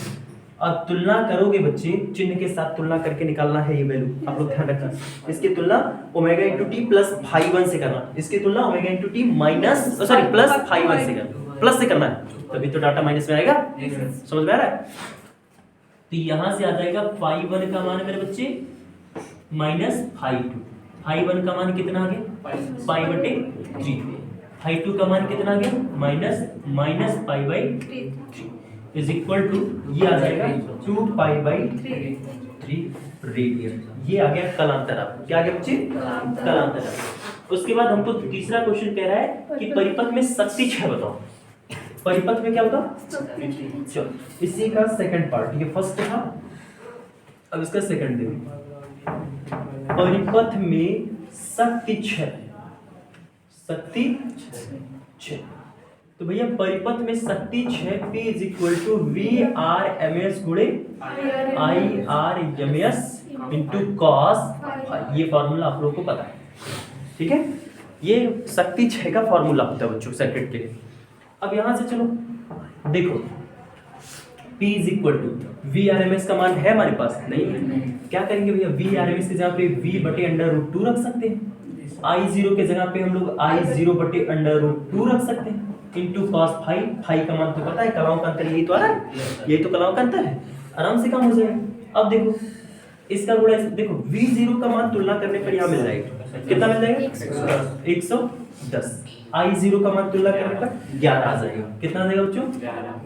अब तुलना करोगे बच्चे, चिन्ह के साथ तुलना करके निकालना है ये वैल्यू, आप लोग ध्यान रखना। इसकी तुलना omega into t plus phi 1 से करना, इसकी तुलना omega into t minus plus phi 1 से करना, प्लस से करना है, तभी तो डाटा माइनस में आएगा। समझ में आ रहा है? तो यहाँ से आ जाएगा फाई 1 का मान मेरे बच्चे माइनस फाई 2। फाई 1 का मान कितना आ गया? पाई बटे 3। फाई 2 का मान कितना आ गया? Minus pi by 3 is equal to, ये आ जाएगा 2 पाई बाई 3 रेडियन। ये आ गया कलांतर। आपको क्या आ गया बच्चे? कलांतर। उसके बाद हमको तीसरा क्वेश्चन कह रहा है कि परिपथ में शक्ति क्षय बताओ। परिपथ में क्या बताओ? चलो, इसी का सेकंड पार्ट, ये फर्स्ट था, अब इसका सेकंड देखो। परिपथ में शक्ति क्षय, तो भैया परिपथ में शक्ति क्षय P is equal to VRMS गुणे IRMS इंटू कॉस। ये फॉर्मूला आप लोगों को पता है, ठीक है? ये शक्ति क्षय का फॉर्मूला होता है बच्चों सर्किट के लिए। अब यहां से चलो देखो, P is equal to VRMS का मान है हमारे पास? नहीं है। क्या करेंगे भैया? VRMS की जगह पे V बटे अंडर रूट 2 रख सकते हैं, I0 के जगह पे हम लोग I0 बटे अंडर रूट 2 रख सकते हैं, इंटू कॉस फाई। फाई का मान तो पता है, कलाओं का अंतर यही तो आ रहा है, यही तो कलाओं का अंतर है, आराम से काम हो जाएगा। अब देखो इसका गुणा, देखो V0 का मान तुलना करने पर यहाँ मिल जाएगा, कितना मिल जाएगा? 110। I0 का मान तुलना करने पर 11 आ जाएगा, कितना आ जाएगा बच्चों?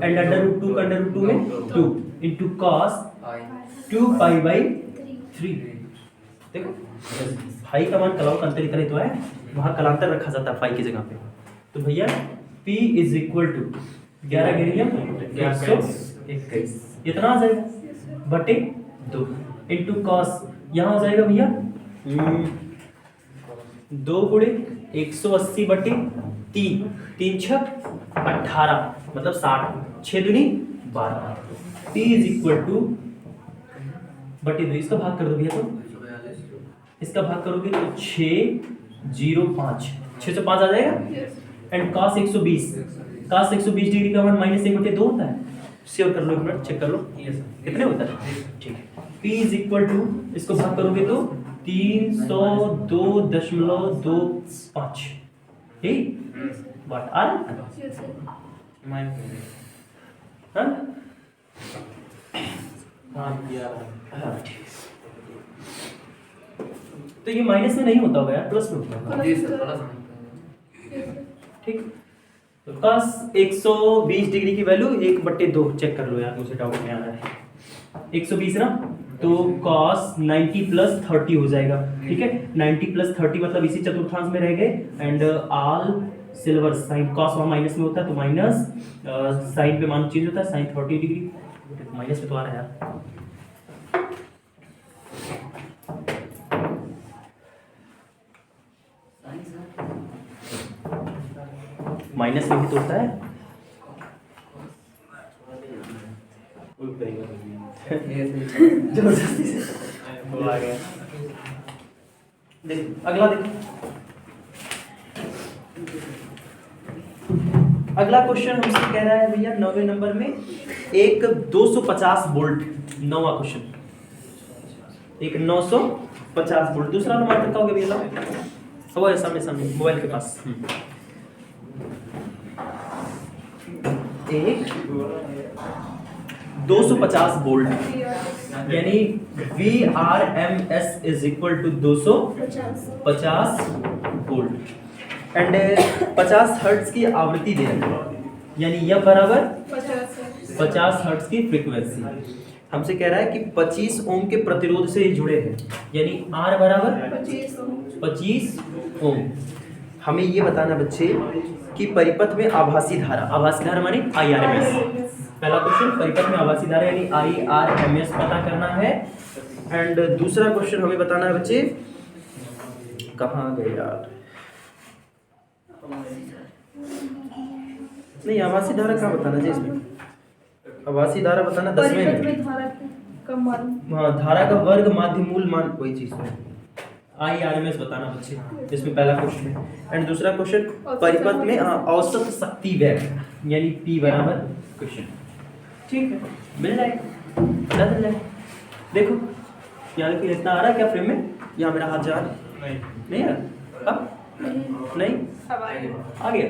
एंड अंडर रूट 2 का अंडर रूट 2 में 2 इंटू कॉस 2 पाई बाई 3। देखो फाई का मान कलाओं का अंतर इतना ही तो है, वहां कलांतर रखा जाता है फाई की जगह पे। तो भैया P इज इक्वल टू 11 गिरियम 121 इतना आ जाएगा बटे 2 इंटू कॉस, यहाँ हो जाएगा भैया 2 गुणे 180 बटे 3, 3 छक 18 मतलब 60, 6 दूनी 12। P इज इक्वल टू बटे 2, इसका भाग कर दो भैया, तो इसका भाग करोगे तो 605 605 आ जाएगा। एंड cos 120 डिग्री का मान -1/2 होता है। श्योर कर लो, एक मिनट चेक कर लो कितने होता है, ठीक है। P इज इक्वल टू, इसको भाग करोगे तो 302.25, व्हाट आर Yes, sir. हाँ हाँ तो ये माइनस में नहीं होता होगा यार, प्लस में होता होगा। जी सर थोड़ा सा Yes, sir. ठीक, तो cos 120 डिग्री की वैल्यू 1/2 चेक कर लो यार, मुझे डाउट में आ रहा है। 120 ना, तो cos 90 प्लस 30 हो जाएगा। ठीक है, 90 प्लस 30 मतलब इसी चतुर्थांश में रह गए। And all silver sine cos वहाँ माइनस में होता है तो माइनस, साइन पे मान चेंज होता है, साइन 30 डिग्री माइनस में तो आ रहा है यार। माइनस में ही तो होता है। जबरदस्ती से वो आ गया। देखो अगला, देखो अगला क्वेश्चन हमसे कह रहा है भैया 9वें नंबर में एक 250 वोल्ट, 9वां क्वेश्चन, एक 950 वोल्ट। दूसरा नंबर तक का हो गया भैया, वो है सामने सामने मोबाइल के पास। एक 250 वोल्ट यानी VRMS is equal to 250 volt and 50 hertz की आवृत्ति दे रही है, यानी यह बराबर 50 हर्ट्ज की फ्रीक्वेंसी। हमसे कह रहा है कि 25 ओम के प्रतिरोध से ये जुड़े हैं, यानी R बराबर 25 ओम। हमें ये बताना बच्चे कि परिपथ में आभासी धारा माने IRMS। पहला क्वेश्चन, परिपथ में आभासी धारा यानी IRMS पता करना है। एंड दूसरा क्वेश्चन हमें बताना है बच्चे, कहाँ गए यार, नहीं आभासी धारा कहाँ बताना है इसमें, आभासी धारा बताना 10वें में। हाँ, धारा का वर्ग माध्य मूल मान, वही चीज है IRMS बताना बच्चे, इसमें पहला क्वेश्चन है। एंड दूसरा क्वेश्चन, परिपथ में औसत शक्ति वेग यानी P बराबर क्वेश्चन। ठीक है, मिल जाएगा, पता चल जाएगा। देखो यहाँ पे इतना आ रहा है क्या फ्रेम में, यहाँ मेरा हाथ जा रहा है? नहीं आ रहा? अब नहीं आ गया,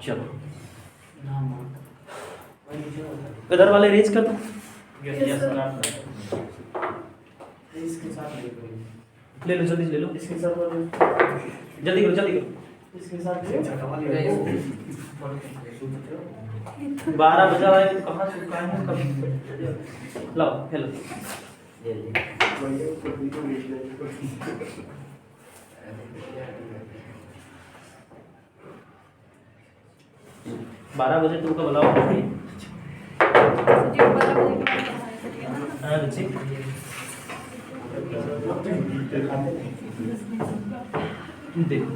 चलो इधर वाले रेंज कर दो, ले लो जल्दी ले लो, इसके साथ जल्दी करो जल्दी करो, इसके साथ 12 बजा है, कहाँ चुका है कब, लाओ हेलो 12 बजे तुमको बुलाओ। हाँ बच्चे देखो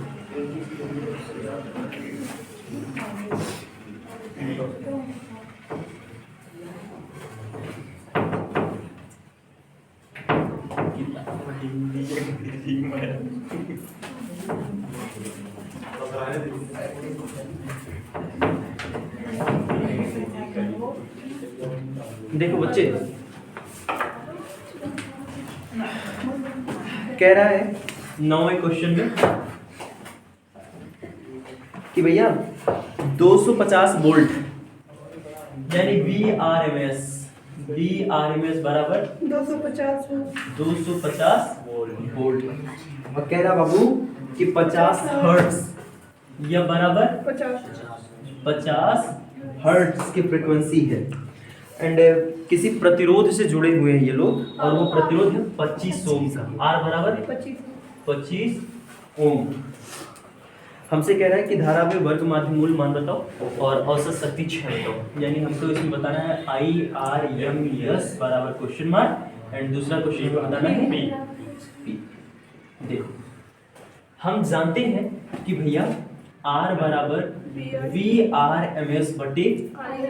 देखो बच्चे, कह रहा है 9वें क्वेश्चन में कि भैया 250 वोल्ट यानी VRMS बराबर 250 वोल्ट, और कह रहा बाबू कि 50 हर्ट्ज यह बराबर 50 हर्ट्ज की फ्रीक्वेंसी है। एंड किसी प्रतिरोध से जुड़े हुए हैं ये लोग, और वो प्रतिरोध है 25 ओम का, R बराबर 25 ओम। हमसे कह रहा है कि धारा में वर्ग माध्य मूल मान बताओ और औसत शक्ति क्षय बताओ, यानी हमको इसमें बताना है IRMS बराबर क्वेश्चन मार्क। एंड दूसरा क्वेश्चन बताना है P। देखो हम जानते हैं कि भैया R बराबर VRMS बटे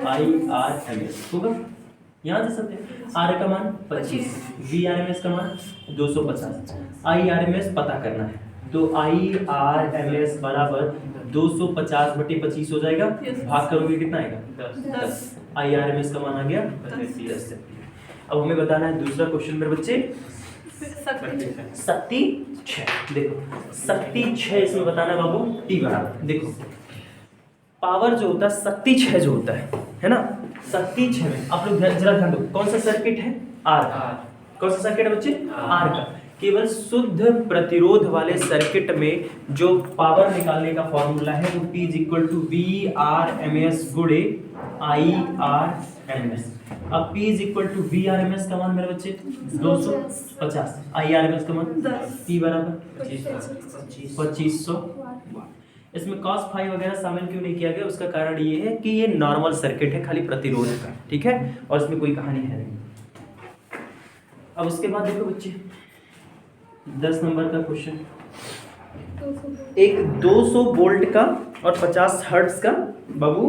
IRMS होगा, यहाँ से सकते हैं। R का मान 25, VRMS का मान 250, IRMS पता करना है, तो IRMS बराबर 250 बटे 25 हो जाएगा। भाग करोगे कितना आएगा 10। IRMS का मान आ गया 10। अब हमें बताना है दूसरा क्वेश्चन मेरे बच्चे, शक्ति 6। देखो शक्ति 6 इसमें बताना है बाबू, T बराबर देखो पावर जो होता है शक्ति 6 जो होता है ना, शक्ति 6 में आप लोग जरा ध्यान दो, कौन सा सर्किट है? R। कौन सा सर्किट है बच्चे? R का। केवल शुद्ध प्रतिरोध वाले सर्किट में जो पावर निकालने का फॉर्मूला है वो P = VRMS गुणे IRMS। अब P = VRMS का मान मेरे बच्चे 250, IRMS का मान 10, P बराबर 2500। इसमें cos फाई वगैरह शामिल क्यों नहीं किया गया? उसका कारण ये है कि ये नॉर्मल सर्किट है, खाली प्रतिरोध का, ठीक है, और इसमें कोई कहानी है नहीं। अब उसके बाद देखो बच्चे 10 नंबर का क्वेश्चन, एक 200 वोल्ट का और 50 हर्ट्ज का बाबू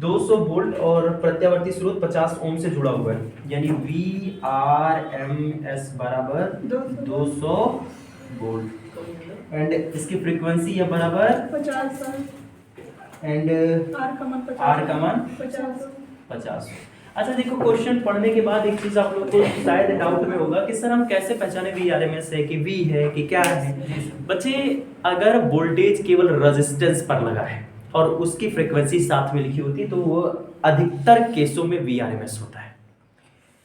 200 वोल्ट और प्रत्यावर्ती स्रोत 50 ओम से जुड़ा हुआ है, यानी VRMS बराबर 200 वोल्ट एंड इसकी फ्रीक्वेंसी है बराबर 50 एंड R का मान 50। अच्छा देखो क्वेश्चन पढ़ने के बाद एक चीज आप लोग को शायद डाउट में होगा कि सर हम कैसे पहचाने VRMS है कि V है कि क्या है। बच्चे अगर वोल्टेज केवल रेजिस्टेंस पर लगा है और उसकी फ्रीक्वेंसी साथ में लिखी होती है तो वो अधिकतर केसों में VRMS होता है।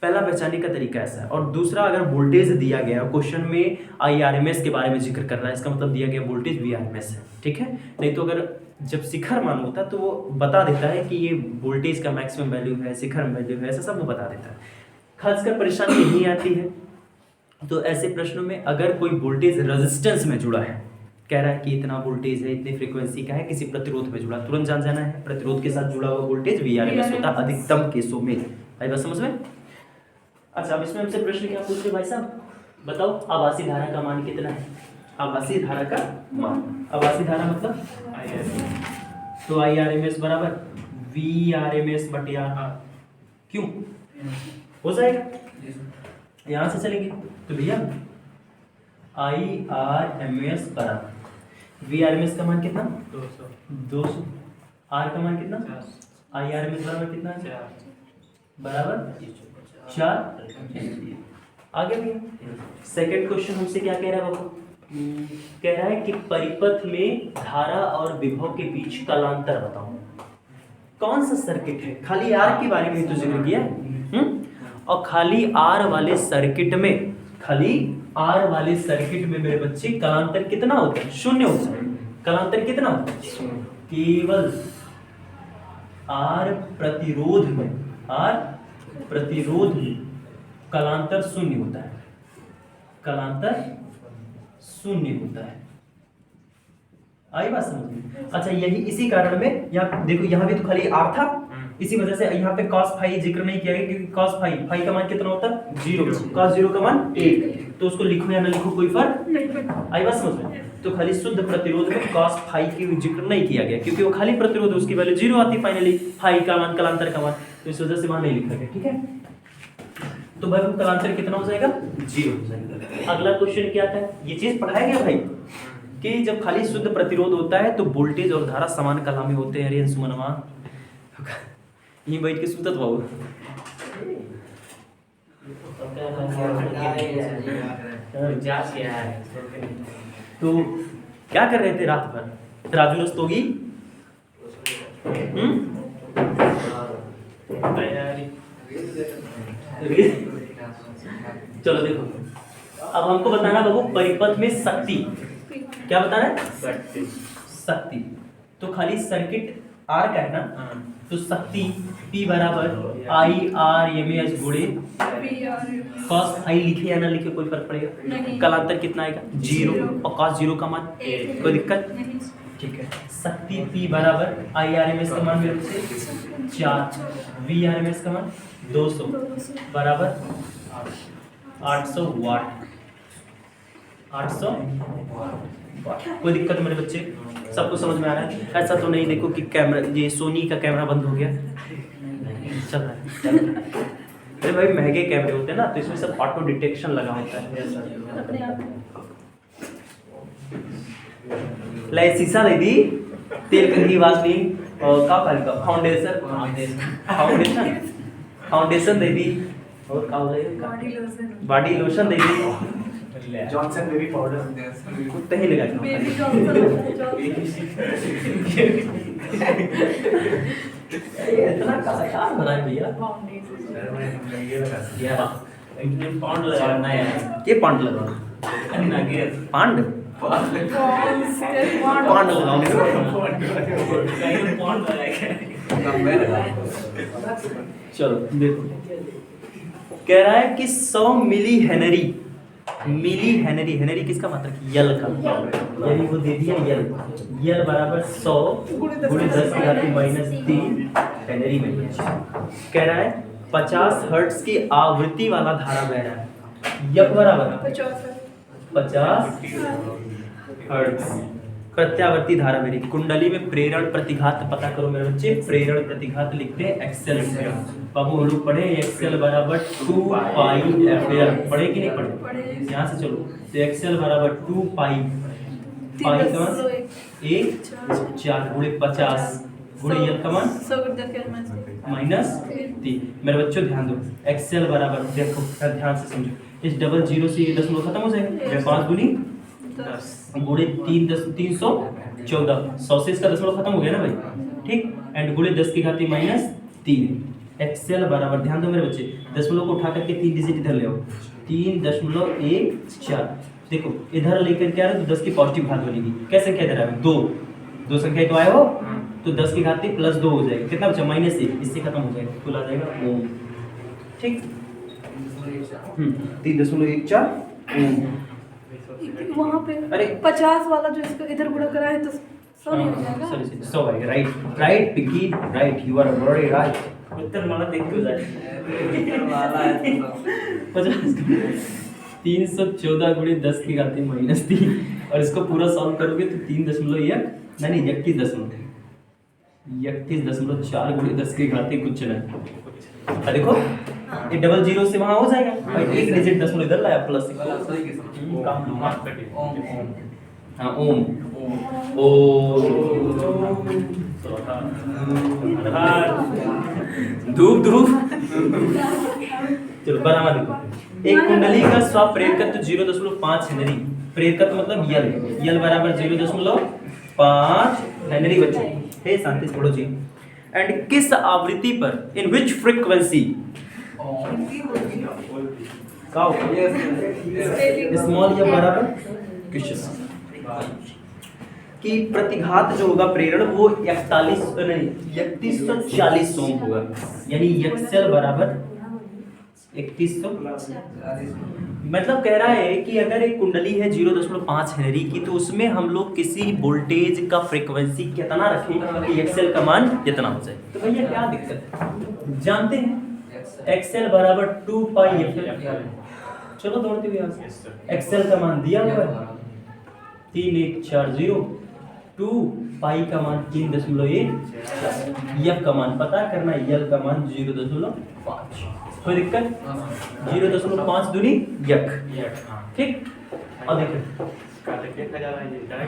पहला पहचानने का तरीका ऐसा है। और दूसरा, अगर वोल्टेज दिया गया क्वेश्चन में IRMS के बारे में जिक्र कर रहा है, इसका मतलब दिया गया वोल्टेज VRMS है, ठीक है। नहीं तो अगर जब शिखर मान होता तो वो बता देता है कि ये वोल्टेज का मैक्सिमम वैल्यू है, शिखर वैल्यू है, ऐसा सब वो बता देता है। खासकर परेशानी यही आती है तो ऐसे प्रश्नों में अगर कोई वोल्टेज रेजिस्टेंस में जुड़ा है, कह रहा है कि इतना वोल्टेज है, इतनी फ्रीक्वेंसी का है, किसी प्रतिरोध में जुड़ा, तुरंत जान जाना है प्रतिरोध के साथ जुड़ा हुआ वोल्टेज VRMS होता है अधिकतम केसों में। भाई बस समझ में। अच्छा अब इसमें हमसे प्रश्न क्या पूछ रहे भाई साहब, बताओ आभासी धारा का मान कितना है? आभासी धारा का मान, आभासी धारा मतलब तो IRMS बराबर VRMS बटे R। क्यों हो जाएगा? यहां से चलेंगे तो भैया IRMS बराबर VRMS का मान कितना? 200। R का मान कितना? IRMS बराबर कितना है? बराबर 4। आगे भी सेकंड क्वेश्चन हमसे क्या कह रहा है बाबू? कह रहा है कि परिपथ में धारा और विभव के बीच कालांतर बताओ। कौन सा सर्किट है? खाली R के बारे में तो जिक्र किया और खाली R वाले सर्किट में, खाली R वाले सर्किट में मेरे बच्चे कालांतर कितना होता है? 0 होता है। कालांतर कितना होता है? केवल R प्रतिरोध में, R प्रतिरोध में कालांतर 0 होता है, कालांतर 0 होता है। आई बात समझ में? अच्छा यही इसी कारण में यहाँ देखो, यहाँ भी तो खाली R था, इसी वजह से यहाँ पे cos फाई जिक्र नहीं किया गया क्योंकि cos फाई का मान कितना होता है? 0। cos 0 का मान 1, तो उसको लिखो या ना लिखो कोई फर्क नहीं। आई बात समझ में? तो खाली शुद्ध प्रतिरोध में cos फाई की जिक्र नहीं किया गया क्योंकि वो खाली प्रतिरोध है, उसकी वैल्यू 0 आती फाइनली, फाई का मान कालांतर का मान, तो इस वजह से वहां नहीं लिखा गया, ठीक है। तो भाई कालांतर कितना हो जाएगा? 0 हो जाएगा। अगला क्वेश्चन क्या था? ये चीज पढ़ाया गया भाई कि जब खाली शुद्ध प्रतिरोध होता है तो वोल्टेज और धारा समान कला में होते हैं। अरे सुमनवा यहीं बैठ के सुतत बाबू। तो क्या कर रहे थे रात भर? राजू रस्तोगी चलो देखो अब हमको बताना बाबू परिपथ में शक्ति, क्या बताना है? शक्ति। तो खाली सर्किट R का है ना, तो शक्ति P बराबर IRMS गुणे cos फाई लिखे या ना लिखे कोई फर्क पड़ेगा? कालांतर कितना आएगा? 0 और cos 0 का मान 1, कोई दिक्कत? ठीक है। शक्ति P बराबर IRMS का मान मेरे से 4, VRMS का मान 200 बराबर 800 वाट। 800 वाट, कोई दिक्कत मेरे बच्चे? सबको समझ में आ रहा है? ऐसा तो नहीं देखो कि कैमरा, ये सोनी का कैमरा बंद हो गया, चल रहा है। अरे भाई महंगे कैमरे होते हैं ना तो इसमें सब ऑटो डिटेक्शन लगा होता है। लाई शीशा दे दी, तेल कंघी वासलीन और का फाउंडेशन दे दी, और का हो जाएगा बॉडी लोशन बॉडी लोशन दे दी जॉनसन बेबी पाउडर कुत्ते ही लगा बेबी जॉनसन इतना कलाकार बनाए भैया यार इतने पाउंड लगाना है के पांड लगा नगेट पांड पांड लगाओगे कहीं पाउंड लगाएगा चलो देखो कह रहा है कि 100 मिली हेनरी हेनरी किसका मतलब यल का यानी वो दे दिया यल बराबर 100 गुणे 10 की घात -3 हेनरी में कह रहा है 50 हर्ट्ज की आवृत्ति वाला धारा बह रहा है यक बराबर 50 हर्ट्ज प्रत्यावर्ती धारा मेरी कुंडली में प्रेरण प्रतिघात पता करो मेरे बच्चे प्रेरण प्रतिघात लिखते हैं एक्सेल बाबू हम लोग पढ़े एक्सेल बराबर 2 पाई एफएल पढ़े कि नहीं पढ़े यहाँ से चलो तो एक्सेल बराबर 2 पाई पाई का मान 1 4 गुणे 50 गुणे यल का मान -3 मेरे बच्चों ध्यान दो एक्सेल बराबर देखो ध्यान से समझो इस डबल जीरो से ये दशमलव खत्म हो जाएगा 5 गुनी 10 गुणे 314 100 से इसका दशमलव खत्म हो गया ना भाई ठीक एंड गुणे 10 की घात -3 एक्सेल बराबर ध्यान दो मेरे बच्चे दशमलव को उठा करके 3 डिजिट इधर ले आओ 3.14 देखो इधर लेकर के आ रहे हो तो 10 की पॉजिटिव घात बनेगी क्या संख्या इधर आए 2 संख्या तो आए हो तो 10 की घात +2 हो जाएगा कितना बचा -1 इससे खत्म हो जाएगा कुल आ जाएगा ओम ठीक 3.14 ओम वहाँ पे अरे 50 वाला जो इसको इधर गुणा करा है तो 100 नहीं हो जाएगा सॉरी 100 आएगा राइट पिकी right you are very right उत्तर माना देख के जाए 314 गुणे 10 की घात -3 और इसको पूरा सॉल्व करोगे तो 3.1 नहीं 31.4 गुणे 10 की घात कुछ नहीं देखो ये डबल जीरो से वहां हो जाएगा भाई एक डिजिट दशमलव इधर लाया प्लस काम लूंगा हाँ ओम धूप चलो बराबर देखो एक कुंडली का स्वप्रेरकत्व 0.5 हेनरी प्रेरकत्व मतलब यल बराबर 0.5 हेनरी बच्चों हे शांति से पढ़ो जी एंड किस आवृत्ति पर इन विच फ्रीक्वेंसी स्मॉल या बराबर क्वेश्चन कि प्रतिघात जो होगा प्रेरण वो 3140 ओम होगा यानी एक्सेल बराबर 3140 मतलब कह रहा है कि अगर एक कुंडली है 0.5 हेनरी की तो उसमें हम लोग किसी वोल्टेज का फ्रीक्वेंसी कितना रखें कि एक्सेल का मान कितना हो जाए तो भैया क्या दिक्कत है जानते हैं एक्सेल बराबर 2 पाई एफएल चलो दौड़ते हुए एक्सेल का मान दिया हुआ है 3140 2 पाई का मान 3.1 यफ का मान पता करना यल का मान 0.5 कोई दिक्कत 0.5 दूनी यक ठीक और देखो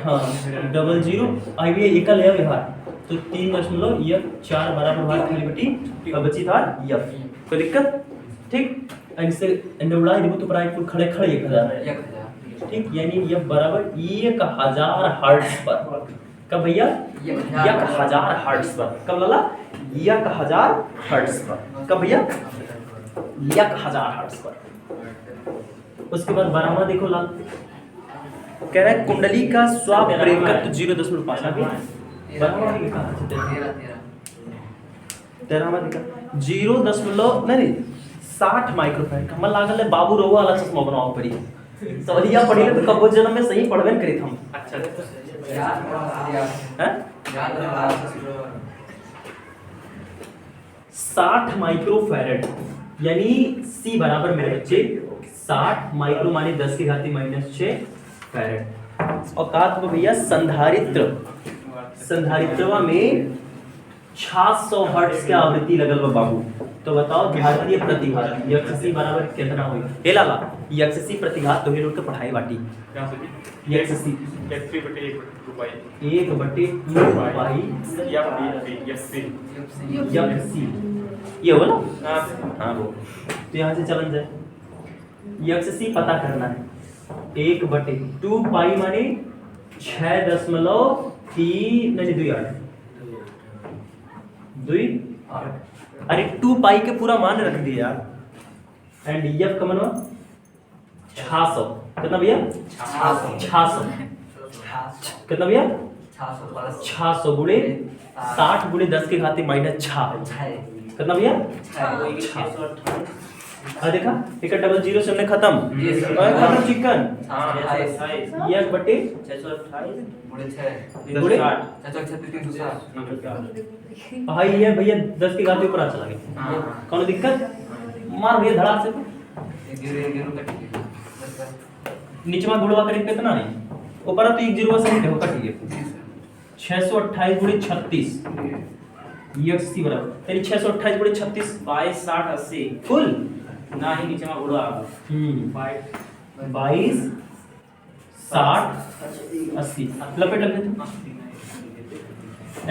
हाँ डबल जीरो आई भी एकल है व्यवहार तो 3.4 बराबर भाग खाली बटी अब बची था यफ कोई दिक्कत ठीक इससे उड़ाई देबो तो प्राय खड़े 1000 ठीक यानी यह बराबर 1000 हर्ट्ज पर कब भैया 1000 हर्ट्ज पर कब लाला 1000 हर्ट्ज पर कब भैया 1000 हर्ट्ज पर उसके बाद बराबर देखो लाल कह रहा है कुंडली का स्वप्रेरकत्व 0.5 बराबर लिखा है 0.60 माइक्रोफैराड कमल लागल है बाबू रहुआ वाला चश्मा बनाओ पड़ी सवलिया पढ़ी तो कब जन्म में सही पढ़बे न करी हम अच्छा हैं 60 माइक्रोफैराड यानी सी बराबर मेरे बच्चे 60 माइक्रो माने 10 की घात -6 फैराड औकात में भैया संधारित्रवा में 600 हर्ट्ज के आवृत्ति लगल बा बाबू तो बताओ भारतीय प्रतिघात यक्षसी बराबर कितना होई ए लाला यक्षसी प्रतिघात तो ही लोग के पढ़ाई बाटी यक्षसी 1/2 पाई यक्षसी ये हो ना हां वो तो यहाँ से चलन जाए यक्स सी पता करना है 1/2 पाई माने 6.3 नहीं 2 अरे 2 पाई के पूरा मान रख दिया यार। एंड यफ का मनवा 600 कितना भैया 600 कितना भैया 600 गुणे 60 गुणे 10 के घाते -6 कितना भैया देखा एक डबल जीरो से हमने खत्म खत्म चिकन यह बटे 628 गुणे भाई ये भैया 10 के घाते ऊपर आ चला गया कौन दिक्कत मार भैया धड़ा से नीचे में गुणवा करें कितना नहीं ऊपर तो 1 जीरो से हटे होगा ठीक है 628 गुणे 36 यक्सी बराबर यानी 628 गुणे 36 22 60 80 फुल ना ही नीचे में गुणा 22 60 80 लपेट लगे तो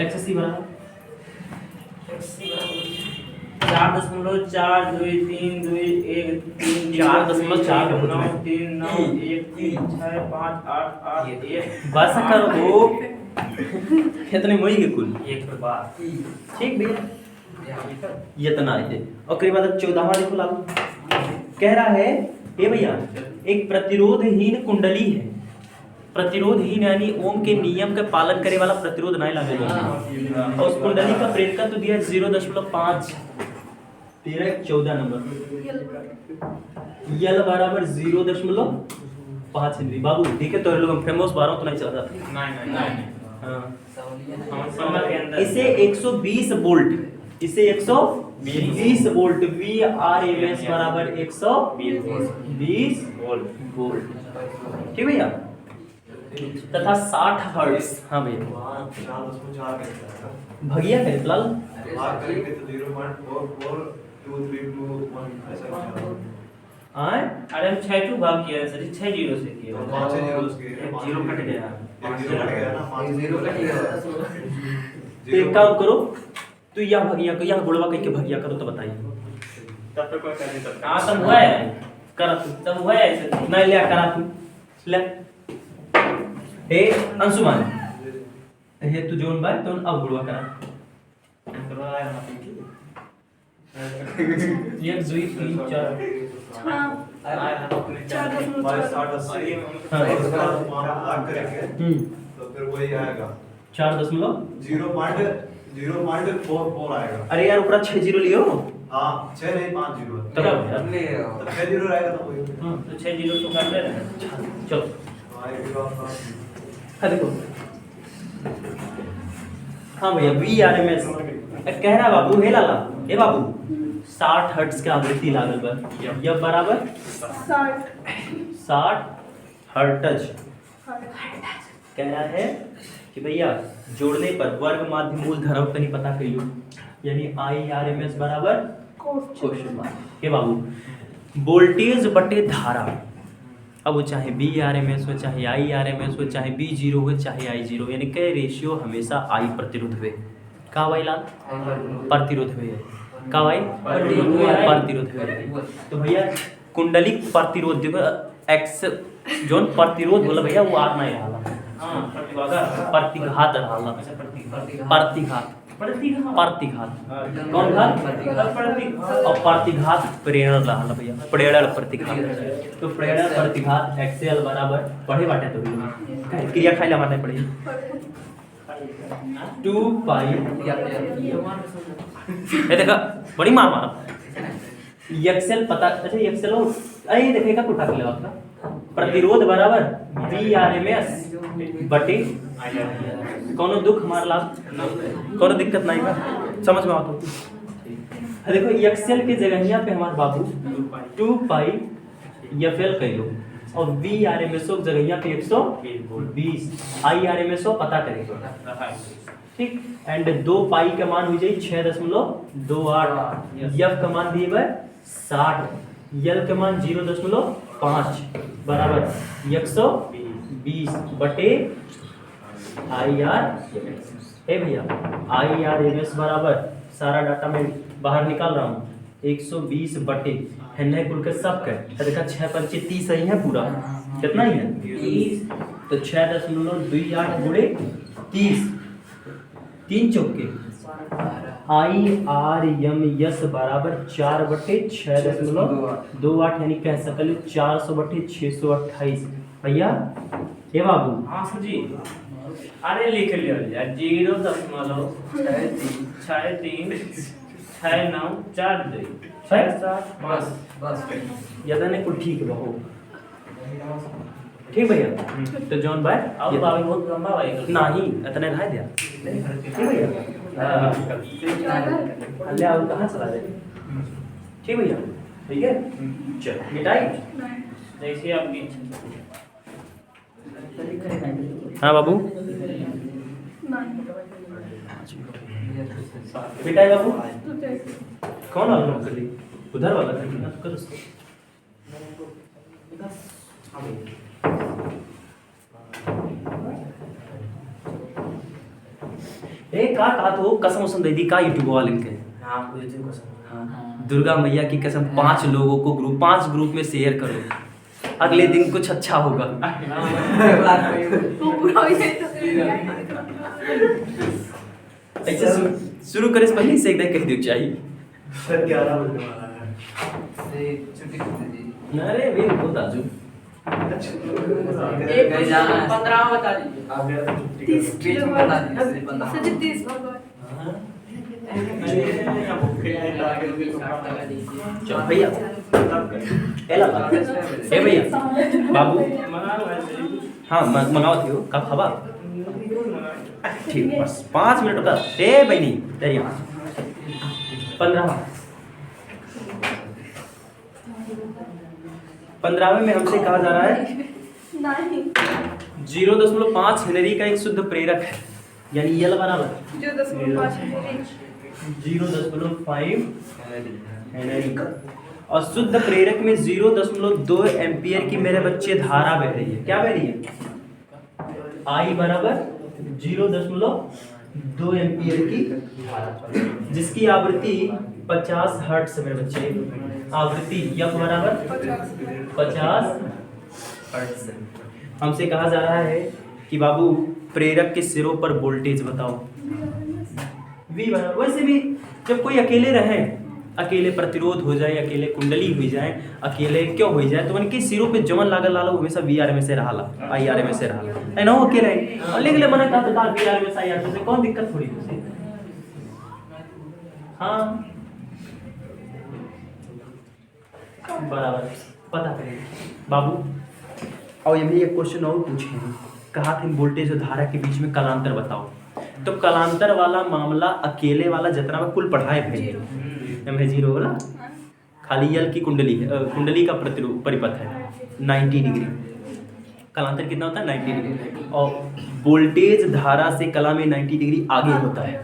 एक्स सी बराबर 4.423 बस करो कितने मोई के कुल एक बार ठीक भैया इतना है और करीब 14वां देखो लागू कह रहा है ये भैया एक प्रतिरोधहीन कुंडली है प्रतिरोधहीन यानी ओम के नियम का पालन करे वाला प्रतिरोध नहीं लगेगा और उस कुंडली का प्रेरकत्व तो दिया 0.5 13 नंबर यल बराबर 0.5 हेनरी बाबू ठीक है तो लोग फेमस 12 तो नहीं चल रहा नहीं हाँ समझ के अंदर इसे 120 वोल्ट इसे 120 वोल्ट VRMS बराबर 120 वोल्ट ठीक भैया तथा 60 हर्ट्ज हाँ भैया भगिया है फिलहाल अरे हम 6 टू भाग किया सर 6 जीरो से किया एक जीरो कट गया तो एक काम करो तो यह भगिया को यह गुणवा कह के भगिया करो तो बताइए तब तक कोई कर नहीं सकता हां तब हुआ है करा तू तब हुआ है ऐसे नहीं लिया करा तू ले ए अंशुमान हे तू जोन बाय तो अब गुणवा करा एक जुई 3 4 हाँ 4.0.4 आएगा। अरे यार ऊपर 6 जीरो लियो हाँ 6 नहीं 5 जीरो तब तब 6 जीरो रहेगा तो कोई तो 6 जीरो तो कर ले रहे चलो हाँ देखो हाँ भैया VRMS कह रहा बाबू हे लाला हे बाबू 60 हर्ट्ज का आवृत्ति लागल बा यह बराबर 60 हर्ट्ज कह रहा है कि भैया जोड़ने पर वर्ग माध्य मूल धराव तनी पता करियो यानी IRMS बराबर क्वेश्चन मार्क हे बाबू वोल्टेज बटे धारा अब वो चाहे VRMS हो चाहे IRMS हो चाहे V0 हो चाहे I0 यानी के रेशियो हमेशा I प्रतिरोध हुए का भाई लाल प्रतिरोध हुए का भाई प्रतिरोध हुए तो भैया कुंडलिक प्रतिरोध देखो एक्स जोन प्रतिरोध होला भैया वो आर नहीं रहा हां प्रतिघात रहा प्रतिघात प्रतिघात कौन घात और प्रतिघात प्रेरण रहा भैया प्रेरण प्रतिघात तो प्रेरण प्रतिघात एक्सएल बराबर पढ़े बाटे तो क्रिया खाइला मारने पड़ी 2 पाई ये देखा बड़ी मार मारा एक्सएल पता अच्छा एक्सएल अरे देखेगा कुटा के लेवा का प्रतिरोध बराबर VRMS बटे कोनो दुख मार ला कोनो दिक्कत नहीं बा समझ में आता देखो एक्सएल के जगह पे हमारे बाबू 2 पाई एफएल कहियो और VRMS की जगह पे 120 IRMS पता करेंगे ठीक एंड 2 पाई का मान हो जाए 6.28 एफ का मान दिए गए 60 यल के मान 0.5 बराबर 120 बटे IR भैया IRMS बराबर सारा डाटा मैं बाहर निकाल रहा हूँ 120 बटे है कुल के सब के देखा 6 पंचे 30 ही है पूरा कितना ही है 30 तो 6.28 गुणे 30 3 चौके IRMS बराबर 4 बटे 6.28 यानी कह सकते 400 बटे 628 भैया ये बाबू हाँ सर जी अरे लिख लिया यार 0.636942 बस बस याद नहीं कुल ठीक रहो ठीक भैया तो जॉन भाई अब बाबू बहुत लंबा भाई नहीं इतने ढाई दिया ठीक भैया ले आओ कहाँ चला दे ठीक भैया ठीक है चल मिटाई जैसे आपकी हाँ बाबू नहीं मिटाई बाबू तो कैसे कौन वाला कर ली उधर वाला कर ली ना तो कर उसको ए का तो कसम उसम दे दी का यूट्यूब वाले के हाँ मुझे तुमको समझ दुर्गा मैया की कसम 5 लोगों को पांच ग्रुप में शेयर करो अगले दिन कुछ अच्छा होगा वो पूरा हो जाए ऐसे शुरू करे से पहले से एकदम कह दियो चाहिए सर 11 बजे वाला है अरे वे बहुत आजू एक 15 बता दीजिए 30 किलो सर 30 भगवान चल भैया एला ए भैया बाबू मना लो ऐसे हाँ मंगाओ थियो कब हवा ठीक बस 5 मिनट का ए बहनी दरिया 15वें में हमसे कहा जा रहा है नहीं 0.5 हेनरी का एक शुद्ध प्रेरक है यानी L बराबर जो 10.5 है 0.5 हेनरी का और शुद्ध प्रेरक में 0.2 एम्पियर की मेरे बच्चे धारा बह रही है क्या बह रही है I बराबर 0.2 एम्पियर की धारा जिसकी आवृत्ति 50 हर्ट्ज मेरे बच्चे आवृत्ति F बराबर 50 हर्ट्ज हमसे कहा जा रहा है कि बाबू प्रेरक के सिरों पर वोल्टेज बताओ V बराबर वैसे भी जब कोई अकेले रहे अकेले प्रतिरोध हो जाए अकेले कुंडली हो जाए अकेले क्यों हो जाए तो उनके सिरों पे जमन लागल लालो हमेशा VRMS से रहाला IRMS से रहाला है ना अकेले और लिख ले मने का तो VRMS IRMS से कौन दिक्कत थोड़ी है हाँ बराबर पता करेंगे बाबू और ये भी एक क्वेश्चन और पूछे कहा थे वोल्टेज और धारा के बीच में कलांतर बताओ तो कलांतर वाला मामला अकेले वाला जितना में कुल पढ़ाए भाई एम है 0 वाला खाली यल की कुंडली है कुंडली का प्रतिरूप परिपथ है 90 डिग्री कलांतर कितना होता है 90 डिग्री और वोल्टेज धारा से कला में 90 डिग्री आगे होता है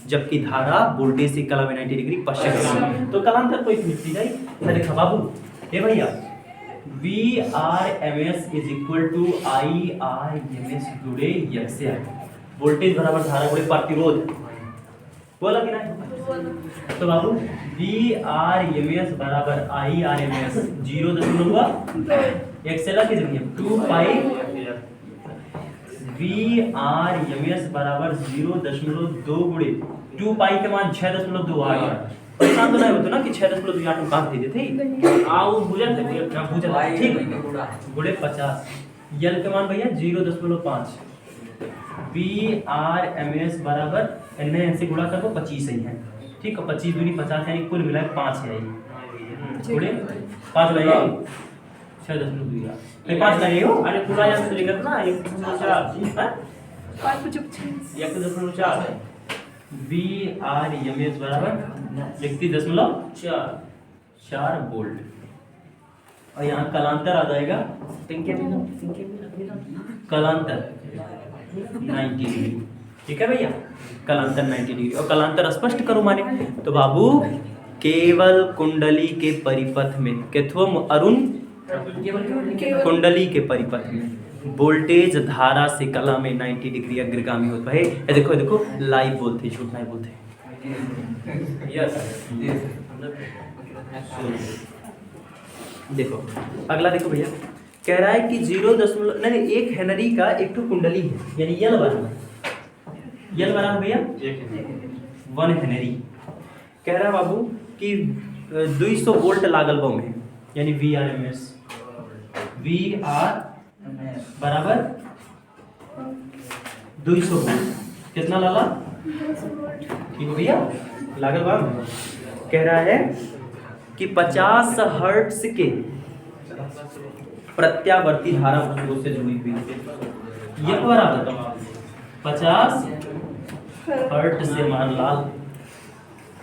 जबकि धारा वोल्टेज से कला में 90 डिग्री पश्चिम होता है तो कलांतर कोई मिलती नहीं देखा बाबू ये भैया VRMS is equal to IRMS जुड़े यक्स वोल्टेज बराबर धारा गुणे प्रतिरोध बोला कि नहीं तो बाबू VRMS बराबर IRMS 0.2 एक्सेला की जगह 2 पाई VRMS बराबर 0.2 गुणे 2 पाई के मान 6.28 परेशान तो नहीं होते ना कि 6.28 में काट दे थे आओ भुजन थे भुजन ठीक गुणे 50 यल के मान भैया 0.5 VRMS बराबर एन से गुणा कर दो 25 ही है ठीक है 25 दूनी 50 यानी कुल मिला 5 है गुणे 5 लगे 6.2 5 लगे हो अरे पूरा यहाँ से लिखत ना 1.4 पाँच कुछ 1.4 VRMS बराबर 31.4 वोल्ट और यहाँ कलांतर आ जाएगा कलांतर 90 डिग्री ठीक है भैया कलांतर 90 डिग्री और कलांतर स्पष्ट करो माने तो बाबू केवल कुंडली के परिपथ में केत्वम अरुण कुंडली के परिपथ में वोल्टेज धारा से कला में 90 डिग्री अग्रगामी होता है ये देखो लाइव बोलते झूठ नहीं बोलते यस देखो अगला देखो भैया, कह रहा है कि 0 नहीं 1 हेनरी का एक ठो कुंडली है, यानी यल बराबर भैया 1 हेनरी। कह रहा है बाबू कि 200 वोल्ट लागल बा में, यानी VRMS बराबर 200 वोल्ट। कितना लाला? ठीक है भैया, लागल बा। कह रहा है कि 50 हर्ट्ज के प्रत्यावर्ती धारा वस्तुओं से जुड़ी हुई है। ये बराबर 50 हर्ट्ज से मान लाल।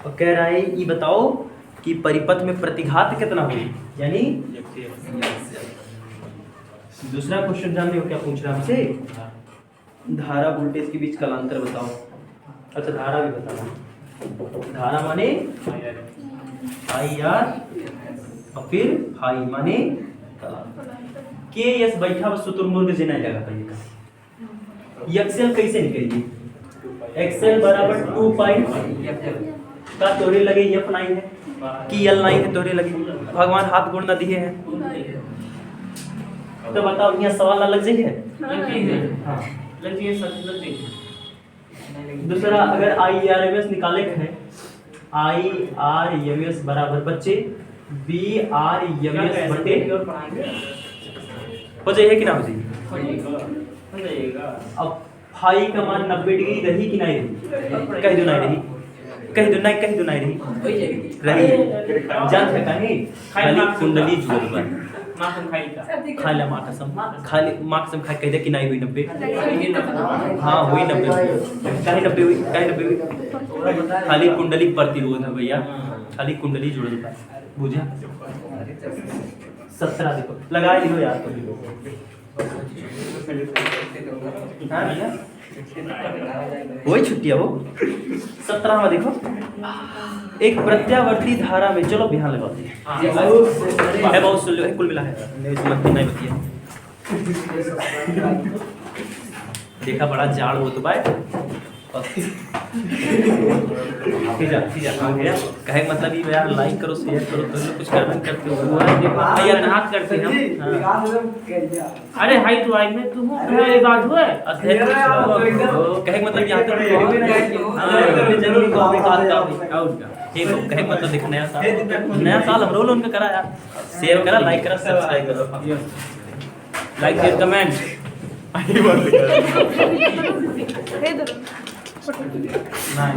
और कह रहा है ये बताओ कि परिपथ में प्रतिघात कितना हुई, यानी दूसरा क्वेश्चन जानने हो क्या पूछ रहा है हमसे, धारा वोल्टेज के बीच कलांतर बताओ। अच्छा धारा भी बताओ, धारा माने IR और फिर फाई माने के एस बैठा हुआ शुतुरमुर्ग जिना जगह पर एक्सेल कैसे निकलेगी? एक्सेल बराबर 2 पाई का तोरे लगे F9 है कि L9 है तोरे लगे, भगवान हाथ गोड़ न दिए हैं। तो बताओ यहाँ सवाल अलग से है। हाँ दूसरा अगर IRMS निकाले के है, IRMS बराबर बच्चे BRMS बटे हो जाए कि ना हो जाए? अब फाई का मान 90 डिग्री रही कि नहीं रही? कह दो नहीं रही, कह दो नहीं रही रही जान है कहीं खाली कुंडली जुड़ल बा खाला माँ कसम खाली माँ कसम खा कह दे कि नहीं हुई 90। हाँ हुई 90, कहीं 90 हुई, कहीं 90 हुई। खाली कुंडली प्रतिरोध है भैया, खाली कुंडली जुड़ल बा, बुझा? 17 देखो लगा लो यार तो वही छुट्टी है वो। 17 में देखो, एक प्रत्यावर्ती धारा में, चलो बिहान लगाते हैं बहुत सुन लो कुल मिला है नहीं बतिया देखा बड़ा जाड़ हो तो भाई कहे मतलब ये यार लाइक करो शेयर करो तो कुछ करना करते हो यार हाथ करते हैं हम। अरे हाई टू हाई में तुम मेरी बात हुए कहे मतलब यहाँ तक जरूर कहे मतलब देखो नया साल हम रोल उनका करा यार, शेयर करा लाइक करा सब्सक्राइब करो, लाइक शेयर कमेंट हे दो नहीं